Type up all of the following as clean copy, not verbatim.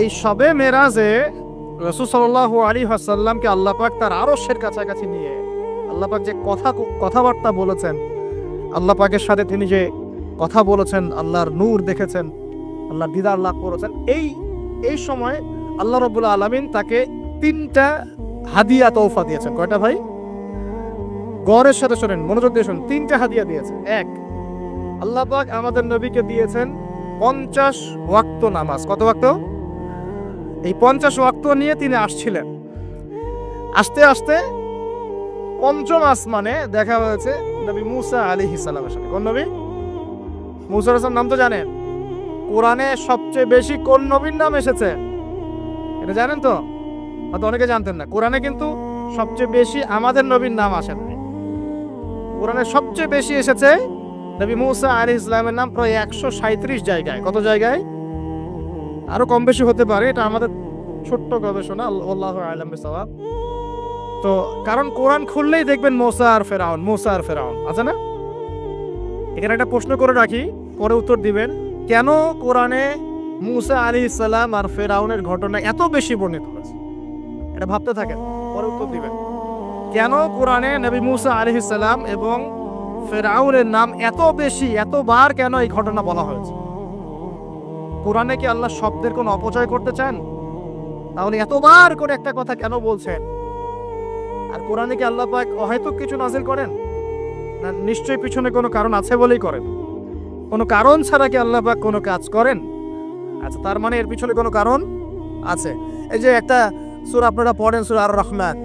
এই শবে মেরাজে রাসূল সাল্লাল্লাহু আলাইহি ওয়াসাল্লামকে আল্লাহ পাক তার আরশের কাছাকাছি নিয়ে আল্লাহ পাক যে কথাবার্তা বলেছেন, আল্লাহ পাকের সাথে তিনি যে কথা বলেছেন, আল্লাহর নূর দেখেছেন, আল্লাহর দিদার লাভ করেছেন, এই সময় আল্লাহ রাব্বুল আলামিন তাকে 3টা হাদিয়া তৌফা দিয়েছেন। কয়টা ভাই? গৌরের সাথে শোনেন, মনোযোগ দিয়ে শুনুন। 3টা হাদিয়া দিয়েছেন। এক, আল্লাহ পাক আমাদের নবীকে দিয়েছেন 50 ওয়াক্ত নামাজ। কত ওয়াক্ত? এই 50 ওয়াক্ত নিয়ে তিনি আসছিলেন। আস্তে আস্তে পঞ্চম আসমানে দেখা হয়েছে নবী মুসা আলাইহিস সালামের সাথে। কোন নবী? মুসা আলাইহিস সালাম নাম তো জানেন। কোরআনে সবচেয়ে বেশি কোন নবীর নাম এসেছে এটা জানেন তো? হয়তো অনেকে জানতেন না। কোরআনে কিন্তু সবচেয়ে বেশি আমাদের নবীর নাম আসে না। কোরআনে সবচেয়ে বেশি এসেছে নবী মুসা আলাইহিস সালামের নাম, প্রায় 137 জায়গায়। কত জায়গায়? আরো কম বেশি হতে পারে, এটা আমাদের ছোট্ট গবেষণা, আল্লাহু আ'লাম বিসওয়াব। তো কারণ কোরআন খুললেই দেখবেন মুসা আর ফেরাউন আছে না? এখানে একটা প্রশ্ন করে রাখি, পরে উত্তর দিবেন। কেন কোরআনে মুসা আলাইহিস সালাম আর ফেরাউনের ঘটনা এত বেশি বর্ণিত হয়েছে? এটা ভাবতে থাকেন, পরে উত্তর দিবেন। কেন কোরআনে নবী মুসা আলাইহিস সালাম এবং ফেরাউনের নাম এত বেশি, এতবার কেন এই ঘটনা বলা হয়েছে? কোরআনে কি আল্লাহ শব্দের কোনো অপচয় করতে চান? তাহলে এতবার করে একটা কথা কেন বলছেন? আর কোরআনে কি আল্লাহ পাক অহেতুক কিছু নাজিল করেন না? নিশ্চয়ই পিছনে কোনো কারণ আছে বলেই করেন। কোনো কারণ ছাড়া কি আল্লাহ পাক কোনো কাজ করেন? আচ্ছা, তার মানে এর পিছনে কোনো কারণ আছে। এই যে একটা সূরা আপনারা পড়েন, সূরা আর রহমান,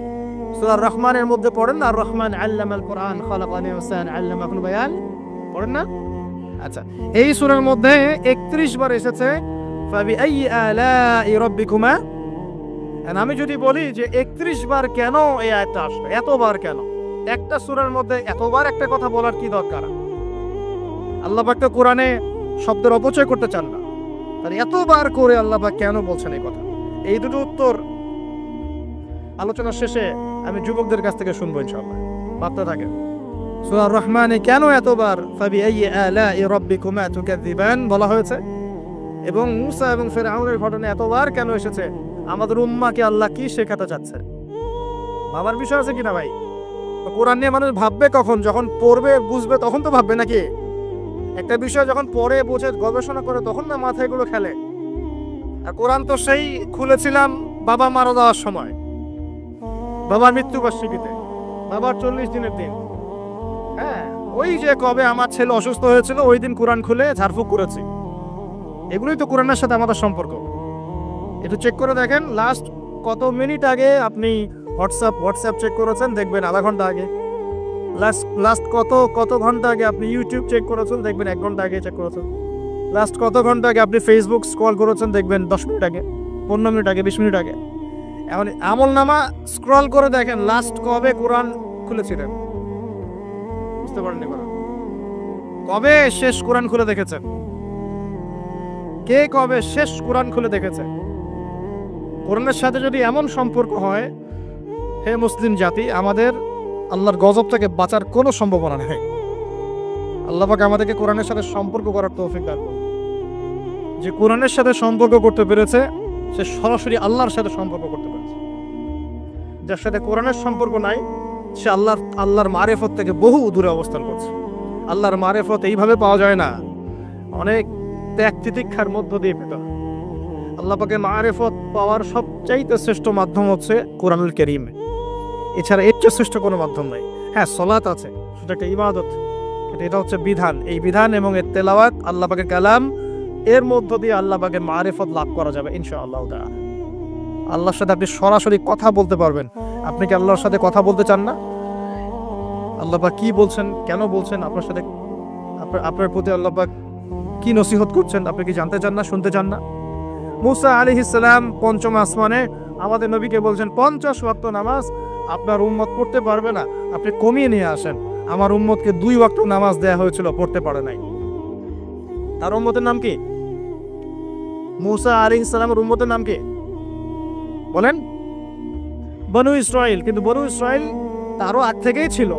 সূরা আর রহমানের মধ্যে পড়েন না, আর রহমান আল্লামাল কোরআন খালাকাল ইনসান আল্লামাহুল বায়ান, পড়েন না? আচ্ছা, এই সূরার মধ্যে 31 বার এসেছে ফাবিআইয়ি আলাই রাব্বিকুমা। আমি যদি বলি যে 31 বার কেন এই আয়াতটা আসবে, এতবার কেন? একটা সূরার মধ্যে এতবার একটা কথা বলার কি দরকার? আল্লাহ পাক তো কোরআনে শব্দের অপচয় করতে চান না, তাহলে এতবার করে আল্লাহ পাক কেন বলছেন এই কথা? এই দুটো উত্তর আলোচনার শেষে আমি যুবকদের কাছ থেকে শুনবো ইনশাআল্লাহ। ভাবতে থাকেন, সূরা আর রহমানে কেন এতবার ফাবিআইয়ি আলাই রাব্বিকুমা তুকাযযিবান বলা হয়েছে, এবং মুসা এবং ফিরআউনের ঘটনা এতবার কেন এসেছে? আমাদের উম্মাহকে আল্লাহ কি শেখাতে চাচ্ছে? ভাবার বিষয় আছে কিনা ভাই? কোরআন নিয়ে মানুষ ভাববে কখন? যখন পড়বে, বুঝবে, তখন তো ভাববে নাকি? একটা বিষয় যখন পড়ে, বুঝে, গবেষণা করে, তখন না মাথায় এগুলো খেলে। আর কোরআন তো সেই খুলেছিলাম বাবা মারা যাওয়ার সময়, বাবার মৃত্যুবার্ষিকীতে, বাবার 40 দিনের দিন। হ্যাঁ, ওই যে কবে আমার ছেলে অসুস্থ হয়েছিল, ওই দিন কোরআন খুলে ঝাড়ফুঁক করেছি। এগুলোই তো কোরআনের সাথে আমাদের সম্পর্ক। একটু চেক করে দেখেন, লাস্ট কত মিনিট আগে আপনি হোয়াটসঅ্যাপ চেক করেছেন, দেখবেন আধা ঘন্টা আগে। লাস্ট কত ঘন্টা আগে আপনি ইউটিউব চেক করেছেন, দেখবেন 1 ঘন্টা আগে চেক করেছেন। লাস্ট কত ঘন্টা আগে আপনি ফেসবুক স্ক্রল করেছেন, দেখবেন 10 মিনিট আগে, 15 মিনিট আগে, 20 মিনিট আগে। এখন আমলনামা স্ক্রল করে দেখেন লাস্ট কবে কোরআন খুলেছিলেন। বুঝতে পারেননি? কবে শেষ কোরআন খুলে দেখেছেন? কে কবে শেষ কোরআন খুলে দেখেছে? কোরআনের সাথে যদি এমন সম্পর্ক হয়, হে মুসলিম জাতি, আমাদের আল্লাহর গজব থেকে বাঁচার কোনো সম্ভাবনা নেই। আল্লাহ পাক আমাদেরকে কোরআনের সাথে সম্পর্ক করার তৌফিক দান করুন। যে কোরআনের সাথে সম্পর্ক করতে পেরেছে, সে সরাসরি আল্লাহর সাথে সম্পর্ক করতে পেরেছে। যার সাথে কোরআনের সম্পর্ক নাই, সে আল্লাহর মারেফত থেকে বহু দূরে অবস্থান করছে। আল্লাহর মারেফত এইভাবে পাওয়া যায় না, অনেক ত্যাগ তিতিক্ষার মধ্য দিয়ে পেতে হয়। আল্লাহ পাকের মারেফত পাওয়ার সবচাইতে শ্রেষ্ঠ মাধ্যম হচ্ছে কোরআনুল কারীম। এছাড়া এর চেয়ে শ্রেষ্ঠ কোনো মাধ্যম নাই। হ্যাঁ, সালাত আছে, সেটা একটা ইবাদত, এটা হচ্ছে বিধান। এই বিধান এবং এর তেলাওয়াত, আল্লাহ পাকের কালাম, এর মধ্য দিয়ে আল্লাহ পাকের মারেফত লাভ করা যাবে ইনশাআল্লাহ তাআলা। আল্লাহর সাথে আপনি সরাসরি কথা বলতে পারবেন। আপনি কি আল্লাহর সাথে কথা বলতে চান না? আল্লাহ পাক কি বলছেন, কেন বলছেন, আপনার সাথে আপনার প্রতি আল্লাহ পাক কি নসিহত করছেন, আপনি কি জানতে চান না, শুনতে চান না? মুসা আলাইহিস সালাম পঞ্চম আসমানে আমাদের নবীকে বলছেন 50 ওয়াক্ত নামাজ আপনার উম্মত পড়তে পারবে না, আপনি কমিয়ে নিয়ে আসেন। আমার উম্মতকে 2 ওয়াক্ত নামাজ দেয়া হয়েছিল, পড়তে পারে নাই। তার উম্মতের নাম কি? মুসা আলাইহিস সালামের উম্মতের নাম কি বলেন? বনু ইসরাইল। কিন্তু বনু ইসরাইল তারও আগ থেকেই ছিল।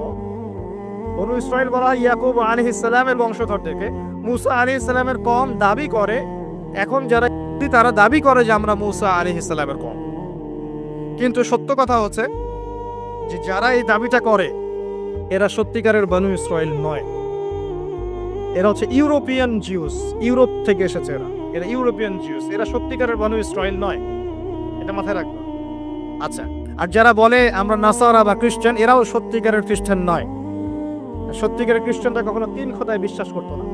বনু ইসরাইল বলা হয় ইয়াকুব আলাইহিস সালামের বংশধর থেকে। মুসা আলাইহিস সালামের কওম দাবি করে এখন যারা তারা দাবি করে যে আমরা মূসা আলাইহিস সালামের কওম। কিন্তু সত্য কথা হচ্ছে যে যারা এই দাবিটা করে এরা সত্যিকারের বনু ইসরাইল নয়, এরা হচ্ছে ইউরোপিয়ান জিউস, ইউরোপ থেকে এসেছে এরা ইউরোপিয়ান জিউস, এরা সত্যিকারের বনু ইসরাইল নয়, এটা মাথায় রাখবো। আচ্ছা, আর যারা বলে আমরা নাসারা বা খ্রিস্টান, এরাও সত্যিকারের খ্রিস্টান নয়। সত্যিকারের খ্রিস্টানরা কখনো তিন খোদায় বিশ্বাস করতো না,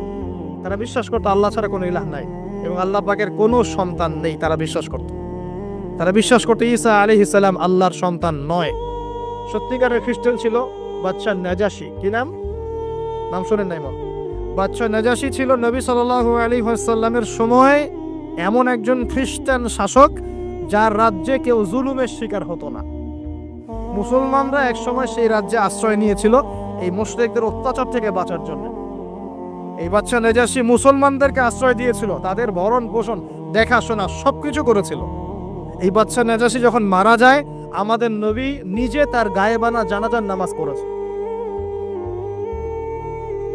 তারা বিশ্বাস করতো আল্লাহ ছাড়া কোনো ইলাহ নাই এবং আল্লাহ পাকের কোনো সন্তান নেই, তারা বিশ্বাস করত। তারা বিশ্বাস করতো ঈসা আলাইহিস সালাম আল্লাহর সন্তান নয়। সত্যিকারের খ্রিস্টান ছিল বাদশা নাজাশী। কি নাম? নাম শোনেন নাই? বাদশা নাজাশী ছিল নবী সাল্লাল্লাহু আলাইহি ওয়াসাল্লামের সময় এমন একজন খ্রিস্টান শাসক যার রাজ্যে কেউ জুলুমের শিকার হতো না। মুসলমানরা একসময় সেই রাজ্যে আশ্রয় নিয়েছিল এই মুশরিকদের অত্যাচার থেকে বাঁচার জন্য। এই বাদশা নাজাশী মুসলমানদেরকে আশ্রয় দিয়েছিল, তাদের ভরণ পোষণ দেখাশোনা সবকিছু করেছিল। এই বাদশা নাজাশী যখন মারা যায়, আমাদের নবী নিজে তার গায়ে বানা জানাজার নামাজ পড়েছে।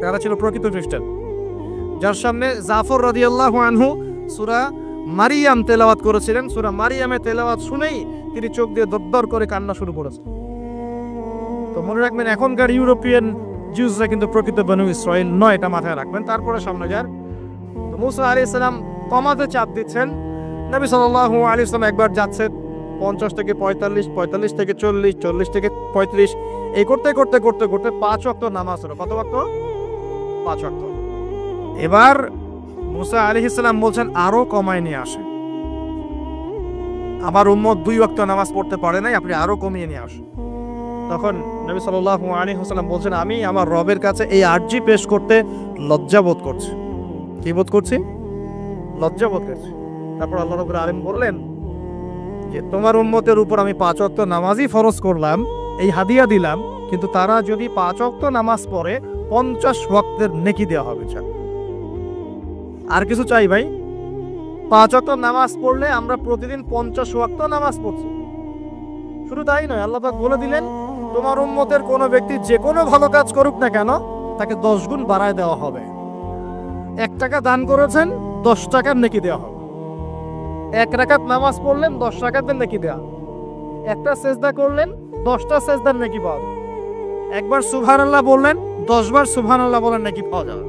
তারা ছিল প্রকৃত খ্রিস্টান, যার সামনে জাফর রাদিয়াল্লাহু আনহু সূরা মারিয়াম তেলাওয়াত করেছিলেন। সূরা মারিয়ামে তেলাওয়াত শুনেই তিনি চোখ দিয়ে দরদর করে কান্না শুরু করেছেন। তো মনে রাখবেন, এখনকার ইউরোপিয়ান জিউসরা কিন্তু প্রকৃত বনু ইসরাইল নয়, এটা মাথায় রাখবেন। তারপরে সামনে যান, তো মুসা আলাইহিস সালাম কমাতে চাপ দিচ্ছেন। নবী সাল্লাল্লাহু আলাইহি ওয়াসাল্লাম একবার যাচ্ছে 50 থেকে 45, 45 থেকে 40, 40 থেকে 35, এই করতে করতে করতে করতে 5 ওয়াক্ত নামাজ হলো। কত ওয়াক্ত? 5 ওয়াক্ত। এবার মুসা আলাইহিস সালাম বলছেন আরো কমায় নিয়ে আসেন, আমার উম্মত 2 ওয়াক্ত নামাজ পড়তে পারে নাই, আপনি আরো কমিয়ে নিয়ে আসেন। তখন নবী সাল্লাল্লাহু আলাইহি ওয়াসাল্লাম বলছেন আমি আমার রবের কাছে এই আরজি পেশ করতে লজ্জা বোধ করছি। কি বোধ করছি? লজ্জা বোধ করছি। তারপর আল্লাহ রাব্বুল আলামিন বললেন যে তোমার উম্মতের উপর আমি 5 ওয়াক্ত নামাজই ফরজ করলাম, এই হাদিয়া দিলাম, কিন্তু তারা যদি 5 ওয়াক্ত নামাজ পড়ে 50 ওয়াক্তের নেকি দেওয়া হবে। আর কিছু চাই ভাই? 5 ওয়াক্ত নামাজ পড়লে আমরা প্রতিদিন 50 ওয়াক্ত নামাজ পড়ছি। শুধু তাই নয়, আল্লাহ পাক বলে দিলেন তোমার উম্মতের কোনো ব্যক্তি যে কোনো ভালো কাজ করুক না কেন তাকে 10 গুণ বাড়ায় দেওয়া হবে। 1 টাকা দান করেছেন, 10 টাকার নেকি দেওয়া হবে। 1 রাকাত নামাজ পড়লেন, 10 রাকাতের নেকি দেওয়া। একটা সেজদা করলেন, 10টা সেজদার নেকি পাওয়া যাবে। একবার সুবহানাল্লাহ বললেন, 10 বার সুবহানাল্লাহ বলেন নেকি পাওয়া যাবে।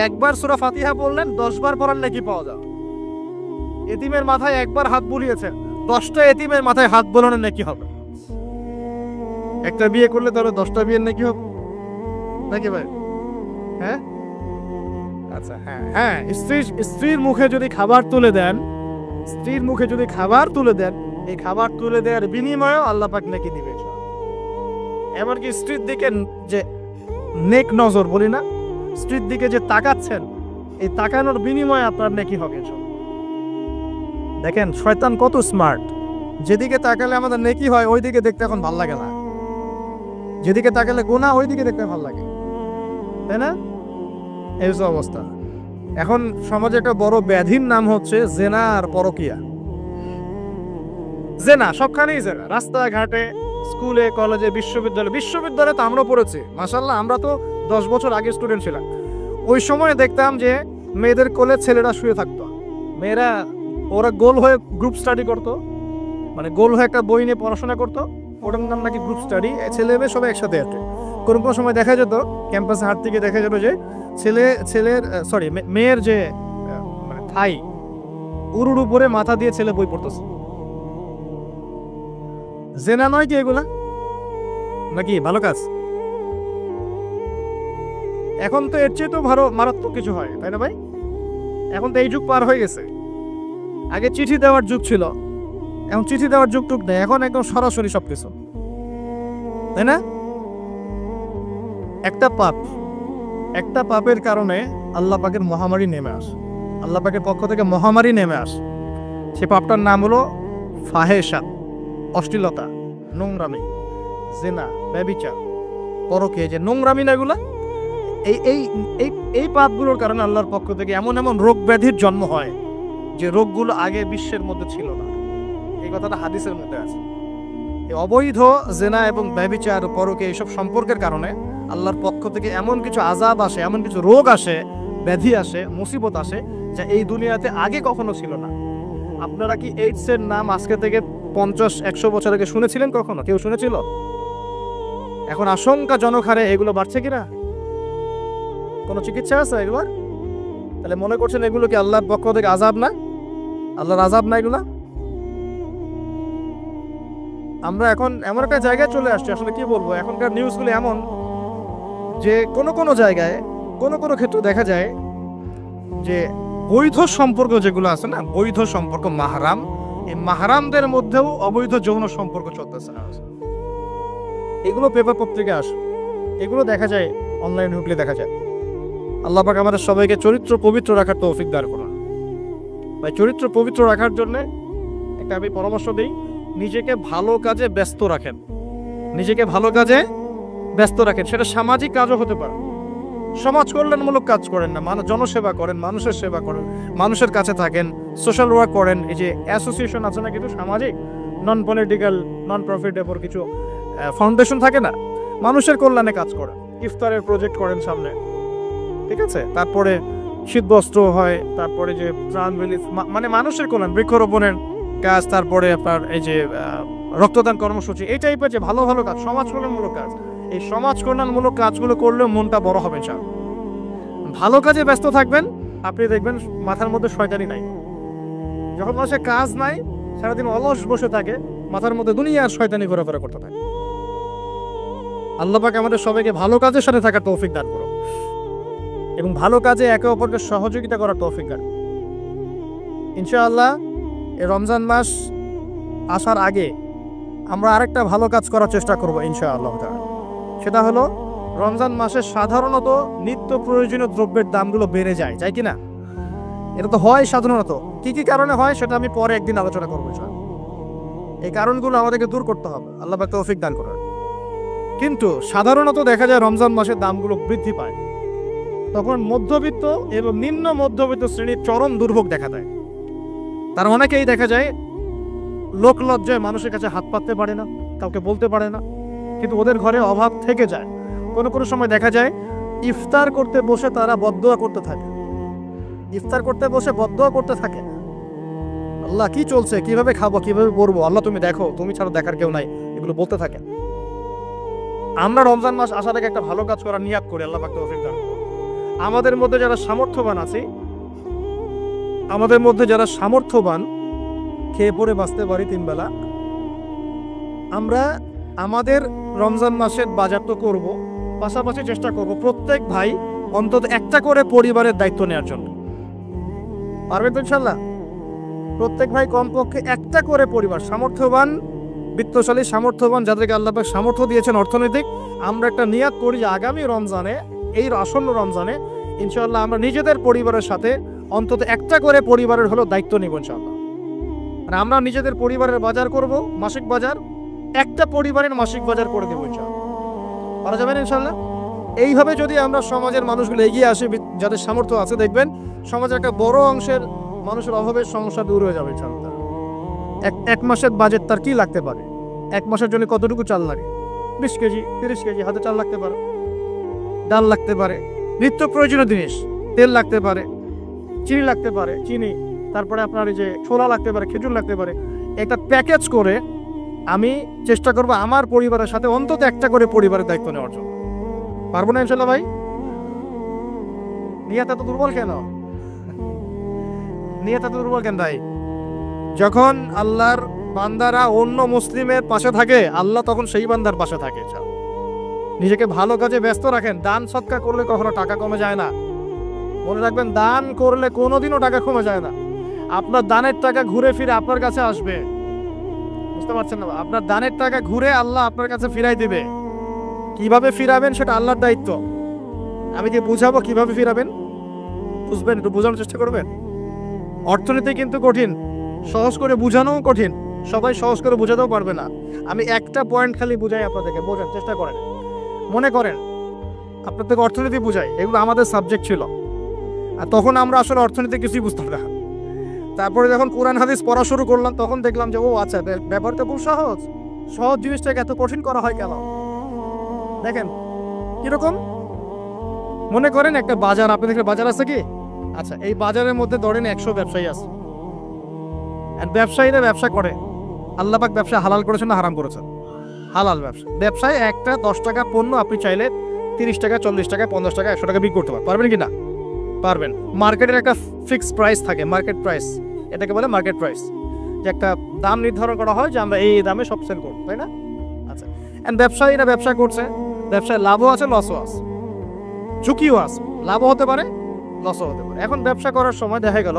একবার সূরা ফাতিহা বললেন, 10 বার পড়ার নেকি পাওয়া যাবে। এতিমের মাথায় একবার হাত বুলিয়েছেন, 10টা এতিমের মাথায় হাত বোলানোর নেকি হবে। একটা বিয়ে করলে তাহলে 10টা বিয়ের নেকি হবে নাকি ভাই? হ্যাঁ, আচ্ছা, হ্যাঁ হ্যাঁ, স্ত্রীর মুখে যদি খাবার তুলে দেন, স্ত্রীর মুখে যদি খাবার তুলে দেন, এই খাবার তুলে দেওয়ার বিনিময়েও আল্লাহ পাক নেকি দিবে। এমনকি স্ত্রীর দিকে যে নেক নজর বলি না, স্ত্রীর দিকে যে তাকাচ্ছেন, এই তাকানোর বিনিময়ে আপনার নেকি হবে। দেখেন শয়তান কত স্মার্ট, যেদিকে তাকালে আমাদের নেকি হয় ওই দিকে দেখতে এখন ভালো লাগে না, যেদিকে তাকালে গুনাহ ওই দিকে দেখতে ভালো লাগে, তাই না? এই অবস্থা। এখন সমাজে একটা বড় ব্যাধির নাম হচ্ছে জেনা আর পরকিয়া। জেনা সবখানেই, জেনা রাস্তাঘাটে, স্কুলে, কলেজে, বিশ্ববিদ্যালয়ে তো আমরা পড়েছি মাশাআল্লাহ। আমরা তো 10 বছর আগে স্টুডেন্ট ছিলাম। ওই সময় দেখতাম যে মেয়েদের কোলে ছেলেরা শুয়ে থাকতো, মেয়েরা ওরা গোল হয়ে গ্রুপ স্টাডি করতো, মানে গোল হয়ে একটা বই নিয়ে পড়াশোনা করতো, ওটার নাম নাকি গ্রুপ স্টাডি। ছেলে মেয়ে সবাই একসাথে আছে। কোনো কোনো সময় দেখা যেত ক্যাম্পাসে হাঁটতে গিয়ে দেখা যেত যে মেয়ের যে মানে থাই উরুর উপরে মাথা দিয়ে ছেলে বই পড়তেছে। জেনা নয় কি এগুলা? নাকি ভালো কাজ? এখন তো এর চেয়ে তো মারাত্মক কিছু হয়, তাই না ভাই? এখন তো এই যুগ পার হয়ে গেছে। আগে চিঠি দেওয়ার যুগ ছিল, এখন চিঠি দেওয়ার যুগ টুক নেই, এখন একদম সরাসরি সবকিছু, তাই না? একটা পাপের কারণে আল্লাহ পাকের মহামারী নেমে আসে, আল্লাহ পাকের পক্ষ থেকে মহামারী নেমে আসে। সে পাপটার নাম হলো ফাহেশা, অশ্লীলতা, নোংরামি, জিনা, ব্যভিচার, পরকীয়া। যে নোংরামি না এগুলা, এই পাপগুলোর কারণে আল্লাহর পক্ষ থেকে এমন এমন রোগ ব্যাধির জন্ম হয় যে রোগগুলো আগে বিশ্বের মধ্যে ছিল না। এই কথাটা হাদিসের মধ্যে আছে। এই অবৈধ জেনা এবং ব্যভিচার, পরকীয়া এইসব সম্পর্কের কারণে আল্লাহর পক্ষ থেকে এমন কিছু আযাব আসে, এমন কিছু রোগ আসে, ব্যাধি আসে, মুসিবত আসে, যা এই দুনিয়াতে আগে কখনো ছিল না। আপনারা কি এইডস এর নাম আজকে থেকে 50-100 বছর আগে শুনেছিলেন কখনো? কেউ শুনেছিল? এখন আশঙ্কাজনক হারে এগুলো বাড়ছে কিনা? কোনো চিকিৎসা আছে এগুলোর? তাহলে মনে করছেন এগুলো কি আল্লাহর পক্ষ থেকে আযাব না? আল্লাহর আযাব না এগুলা? আমরা এখন এমন একটা জায়গায় চলে আসছি, আসলে কি বলবো, এখনকার নিউজগুলো এমন যে কোনো জায়গায় কোনো ক্ষেত্রে দেখা যায় যে বৈধ সম্পর্ক যেগুলো আছে না, বৈধ সম্পর্ক মাহরাম, এই মাহরামদের মধ্যেও অবৈধ যৌন সম্পর্ক চলতেছে না। এগুলো পেপার পত্রিকা আসে, এগুলো দেখা যায়, অনলাইন ঢুকলে দেখা যায়। আল্লাহ পাক আমাদের সবাইকে চরিত্র পবিত্র রাখার তৌফিক দান করুন। ভাই, চরিত্র পবিত্র রাখার জন্য একটা আমি পরামর্শ দিই, নিজেকে ভালো কাজে ব্যস্ত রাখেন। নিজেকে ভালো কাজে ব্যস্ত রাখেন, সেটা সামাজিক কাজও হতে পারে। সমাজ কল্যাণমূলক কাজ করেন না, জনসেবা করেন, মানুষের সেবা করেন, মানুষের কাছে থাকেন, সোশ্যাল ওয়ার্ক করেন। এই যে অ্যাসোসিয়েশন আছে না কিছু সামাজিক, নন পলিটিক্যাল, নন প্রফিটেবল কিছু ফাউন্ডেশন থাকে না, মানুষের কল্যাণে কাজ করেন। ইফতারের প্রজেক্ট করেন সামনে, ঠিক আছে? তারপরে শীতবস্ত্র হয়, তারপরে যে ত্রাণ রিলিফ, মানে মানুষের কল্যাণ, বৃক্ষরোপণের কাজ, তারপরে আপনার এই যে রক্তদান কর্মসূচি, এই টাইপের যে ভালো ভালো কাজ, সমাজ কল্যাণমূলক কাজ, এই সমাজ কল্যাণমূলক কাজগুলো করলেও মনটা বড় হবে। ভালো কাজে ব্যস্ত থাকবেন, আপনি দেখবেন মাথার মধ্যে শয়তানি নাই। যখন মানুষের কাজ নাই, সারাদিন অলস বসে থাকে, মাথার মধ্যে দুনিয়ার শয়তানি ঘোরাফেরা করতে থাকে। আল্লাহ পাক আমাদের সবাইকে ভালো কাজের সাথে থাকার তৌফিক দান করুন এবং ভালো কাজে একে অপরকে সহযোগিতা করার তৌফিক দান। ইনশাআল্লাহ এই রমজান মাস আসার আগে আমরা আরেকটা ভালো কাজ করার চেষ্টা করব ইনশাআল্লাহ। সেটা হলো, রমজান মাসে সাধারণত নিত্য প্রয়োজনীয় দ্রব্যের দামগুলো বেড়ে যায়, যাই কিনা? এটা তো হয় সাধারণত। কি কি কারণে হয় সেটা আমি পরে একদিন আলোচনা করবো। এই কারণগুলো আমাদেরকে দূর করতে হবে, আল্লাহ পাক তৌফিক দান করেন। কিন্তু সাধারণত দেখা যায় রমজান মাসে দামগুলো বৃদ্ধি পায়, তখন মধ্যবিত্ত এবং নিম্ন মধ্যবিত্ত শ্রেণীর চরম দুর্ভোগ দেখা দেয়। তার অনেকেই দেখা যায় লোক লজ্জায় মানুষের কাছে হাত পাততে পারে না, কাউকে বলতে পারে না, কিন্তু ওদের ঘরে অভাব থেকে যায়। কোনো সময় দেখা যায় ইফতার করতে বসে তারা বদদোয়া করতে থাকে, ইফতার করতে বসে বদদোয়া করতে থাকে, আল্লাহ কি চলছে, কিভাবে খাবো, কিভাবে পড়বো, আল্লাহ তুমি দেখো, তুমি ছাড়া দেখার কেউ নাই, এগুলো বলতে থাকে। আমরা রমজান মাস আসার আগে একটা ভালো কাজ করার নিয়াত করি, আল্লাহ পাক তৌফিক দান করুন। আমাদের মধ্যে যারা সামর্থ্যবান আছে, আমাদের মধ্যে যারা সামর্থ্যবান, খেয়ে পড়ে বাঁচতে পারি 3 বেলা, আমরা আমাদের রমজান মাসের বাজার তো করবো, পাশাপাশি চেষ্টা করব প্রত্যেক ভাই অন্তত একটা করে পরিবারের দায়িত্ব নেওয়ার জন্য। পারবেন তো ইনশাল্লাহ? প্রত্যেক ভাই কমপক্ষে একটা করে পরিবার, সামর্থ্যবান, বিত্তশালী, সামর্থ্যবান, যাদেরকে আল্লাহ পাক সামর্থ্য দিয়েছেন অর্থনৈতিক, আমরা একটা নিয়াত করি যে আগামী রমজানে, এই আসন্ন রমজানে ইনশাল্লাহ আমরা নিজেদের পরিবারের সাথে অন্তত একটা করে পরিবারের হলো দায়িত্ব নিব ইনশাল্লাহ। মানে আমরা নিজেদের পরিবারের বাজার করব, মাসিক বাজার, একটা পরিবারের মাসিক বাজার করে দেবো ইনশাল্লাহ। পারা যাবে না ইনশাল্লাহ? এইভাবে যদি আমরা সমাজের মানুষগুলো এগিয়ে আসে, যাদের সামর্থ্য আছে, দেখবেন সমাজের একটা বড় অংশের মানুষের অভাবের সমস্যা দূর হয়ে যাবে ইনশাল্লাহ। এক মাসের বাজেট তার কি লাগতে পারে? এক মাসের জন্য কতটুকু চাল লাগে? 20 কেজি, 30 কেজি হাতে চাল লাগতে পারে, ডাল লাগতে পারে, নিত্য প্রয়োজনীয় জিনিস, তেল লাগতে পারে, চিনি লাগতে পারে, চিনি, তারপরে আপনার এই যে ছোলা লাগতে পারে, খেজুর লাগতে পারে। একটা প্যাকেজ করে আমি চেষ্টা করবো আমার পরিবারের সাথে অন্তত একটা করে পরিবারের দায়িত্ব নেওয়ার জন্য। পারবো না ইনশাল্লাহ ভাই? নিয়ত এত দুর্বল কেন? নিয়ত এত দুর্বল কেন ভাই? যখন আল্লাহর বান্দারা অন্য মুসলিমের পাশে থাকে, আল্লাহ তখন সেই বান্দার পাশে থাকে। নিজেকে ভালো কাজে ব্যস্ত রাখেন। দান সৎকার করলে কখনো টাকা কমে যায় না, মনে রাখবেন। দান করলে কোনোদিনও টাকা কমে যায় না। আপনার দানের টাকা ঘুরে ফিরে আপনার কাছে আসবে, বুঝতে পারছেন না? আপনার দানের টাকা ঘুরে আল্লাহ আপনার কাছে ফিরাই দিবে। কিভাবে ফিরাবেন সেটা আল্লাহর দায়িত্ব। আমি কি বুঝাবো কিভাবে ফিরাবেন? বুঝবেন, একটু বোঝানোর চেষ্টা করবেন। অর্থনীতি কিন্তু কঠিন, সহজ করে বুঝানোও কঠিন, সবাই সহজ করে বোঝাতেও পারবে না। আমি একটা পয়েন্ট খালি বুঝাই আপনাদেরকে, বোঝার চেষ্টা করেন। মনে করেন আপনাদেরকে অর্থনীতি বুঝাই, এগুলো আমাদের সাবজেক্ট ছিল, আর তখন আমরা আসলে অর্থনীতি কিছুই বুঝতাম না। তারপরে যখন কোরআন হাদিস পড়া শুরু করলাম, তখন দেখলাম যে ও আচ্ছা, ব্যাপারটা খুব সহজ। সহজ জিনিসটাকে এত কঠিন করা হয় কেন? দেখেন কিরকম। মনে করেন একটা বাজার, আপনাদের বাজার আছে কি? আচ্ছা, এই বাজারের মধ্যে ধরেন 100 ব্যবসায়ী আছে, ব্যবসায়ীরা ব্যবসা করে। আল্লাহ পাক ব্যবসা হালাল করেছেন না হারাম করেছেন? হালাল ব্যবসা। ব্যবসায় একটা 10 টাকার পণ্য আপনি চাইলে 30 টাকা, 40 টাকা, 50 টাকা, 100 টাকা বিক্রি করতে পারবেন কি না? পারবেন। মার্কেটের একটা ফিক্সড প্রাইস থাকে, মার্কেট প্রাইস, এটাকে বলে মার্কেট প্রাইস, যে একটা দাম নির্ধারণ করা হয় যে আমরা এই দামে সব সেল করব, তাই না? আচ্ছা, ব্যবসায়ীরা ব্যবসা করছে, ব্যবসায় লাভও আছে, লসও আছে, ঝুঁকিও আছে, লাভও হতে পারে, লসও হতে পারে। এখন ব্যবসা করার সময় দেখা গেল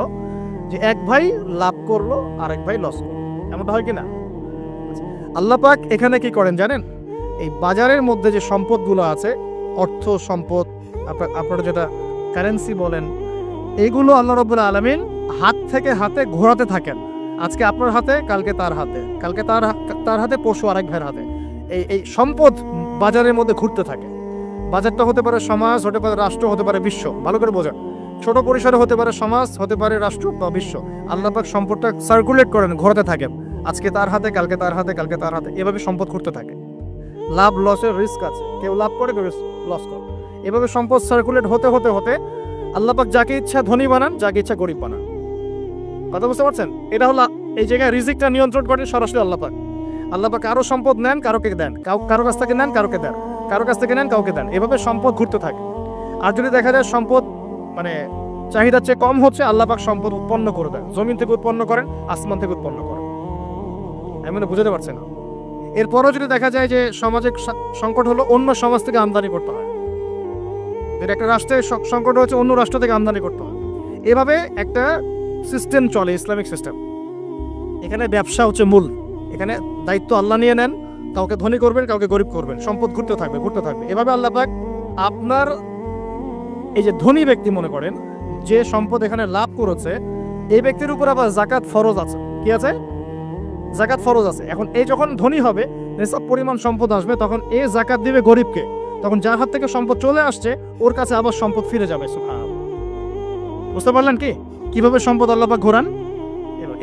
যে এক ভাই লাভ করলো, আরেক ভাই লস করলো, এমনটা হয় কি না? আল্লাহ পাক এখানে কি করেন জানেন? এই বাজারের মধ্যে যে সম্পদগুলো আছে, অর্থ সম্পদ, আপনারা যেটা কারেন্সি বলেন, এগুলো আল্লাহ রাব্বুল আলামিন হাত থেকে হাতে ঘোরাতে থাকেন। আজকে আপনার হাতে, কালকে তার হাতে, কালকে তার হাতে, পরশু আরেক ভাইয়ের হাতে। এই সম্পদ বাজারের মধ্যে ঘুরতে থাকে। বাজারটা হতে পারে সমাজ, হতে পারে রাষ্ট্র, হতে পারে বিশ্ব। ভালো করে বোঝেন, ছোট পরিসরে হতে পারে সমাজ, হতে পারে রাষ্ট্র বা বিশ্ব। আল্লাহ পাক সম্পদটা সার্কুলেট করেন, ঘোরাতে থাকেন। আজকে তার হাতে, কালকে তার হাতে, কালকে তার হাতে, এভাবে সম্পদ ঘুরতে থাকে। লাভ লসের রিস্ক আছে, কেউ লাভ করে, কেউ লস করে। এভাবে সম্পদ সার্কুলেট হতে হতে হতে আল্লাহ পাক যাকে ইচ্ছা ধনী বানান, যাকে ইচ্ছা গরিব বানান। কথা বুঝতে পারছেন? এটা হলো এই জায়গায় রিজিকটা নিয়ন্ত্রণ করেন সরাসরি আল্লাহ পাক। আল্লাহ পাক কারো সম্পদ নেন, কারোকে দেন, কারো কাছ থেকে নেন, কারোকে দেন, কারো কাছ থেকে নেন, কাউকে দেন। এভাবে সম্পদ ঘুরতে থাকে। আর যদি দেখা যায় সম্পদ মানে চাহিদার চেয়ে কম হচ্ছে, আল্লাহ পাক সম্পদ উৎপন্ন করে দেন। জমিন থেকে উৎপন্ন করেন, আসমান থেকে উৎপন্ন করেন। আমি মানে বুঝতে পারছি না। এরপরও যদি দেখা যায় যে সমাজে সংকট হলো, অন্য সমাজ থেকে আমদানি করতে হয়। যেটা একটা রাষ্ট্রের সংকট হচ্ছে, অন্য রাষ্ট্র থেকে আমদানি করতে হয়। এভাবে একটা সিস্টেম চলে, ইসলামিক সিস্টেম। এখানে ব্যবসা হচ্ছে মূল। এখানে দায়িত্ব আল্লাহ নিয়ে নেন, কাউকে ধনী করবেন, কাউকে গরিব করবেন, সম্পদ ঘুরতে থাকবে, ঘুরতে থাকবে। এভাবে আল্লাহ পাক আপনার এই যে ধনী ব্যক্তি মনে করেন, যে সম্পদ এখানে লাভ করেছে, এই ব্যক্তির উপর আবার জাকাত ফরজ আছে। কি আছে? জাকাত ফরজ আছে। এখন এই যখন ধনী হবে, নিসাব পরিমাণ সম্পদ আসবে, তখন এই জাকাত দিবে গরিবকে। তখন যার হাত থেকে সম্পদ চলে আসছে, ওর কাছে আবার সম্পদ ফিরে যাবে। সুবহানাল্লাহ। বুঝতে পারলেন কি কিভাবে সম্পদ আল্লাহ পাক ঘোরান?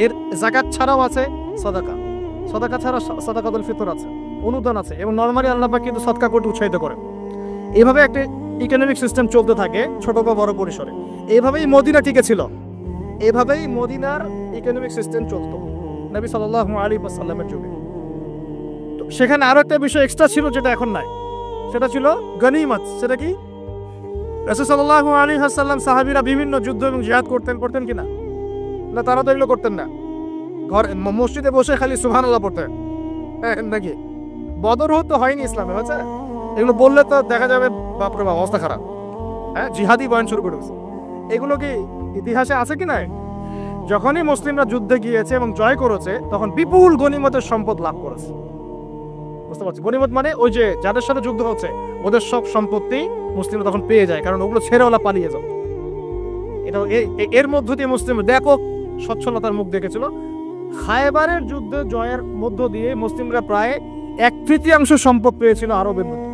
এর জাকাত ছাড়াও আছে সাদাকা। সাদাকা ছাড়া সাদাকাতুল ফিতর আছে, অনুদান আছে, এবং নরমালি আল্লাহ পাক কিন্তু সদকা করতে উৎসাহিত করে। এইভাবে একটা ইকোনমিক সিস্টেম চলতে থাকে, ছোট বা বড় পরিসরে। এইভাবেই মদিনা টিকে ছিল, এইভাবেই মদিনার ইকোনমিক সিস্টেম চলতো নবী সাল্লাল্লাহু আলাইহি ওয়াসাল্লামের যুগে। তো সেখানে আরো একটা বিষয় এক্সট্রা ছিল, যেটা এখন নাই। সেটা ছিল গনিমত। সেটা কি? রাসূল সাল্লাল্লাহু আলাইহি ওয়াসাল্লাম সাহাবীরা বিভিন্ন যুদ্ধ এবং জিহাদ করতেন কিনা? না, তারা তো এগুলো করতেন না। ঘর মসজিদে বসে খালি সুবহানাল্লাহ পড়তেন নাকি? বদর তো হয়নি ইসলামে, হয়েছে? এগুলো বললে তো দেখা যাবে বাপরে বাপ, অবস্থা খারাপ। হ্যাঁ, জিহাদি বয়ান শুরু করেছে। এগুলো কি ইতিহাসে আছে কি নাই? যখনই মুসলিমরা যুদ্ধে গিয়েছে এবং জয় করেছে, তখন বিপুল গনিমতের সম্পদ লাভ করেছে। বুঝতে পারছি? গনিমত মানে ওই যে যাদের সাথে যুদ্ধ হচ্ছে, ওদের সব সম্পত্তি মুসলিমরা তখন পেয়ে যায়, কারণ ওগুলো ছেড়ে ওলা পালিয়ে যাবে। এটা এর মধ্য দিয়ে মুসলিম ব্যাপক সচ্ছলতার মুখ দেখেছিল। খায়বারের যুদ্ধ জয়ের মধ্য দিয়ে মুসলিমরা প্রায় 1/3 সম্পদ পেয়েছিল আরবের মধ্যে।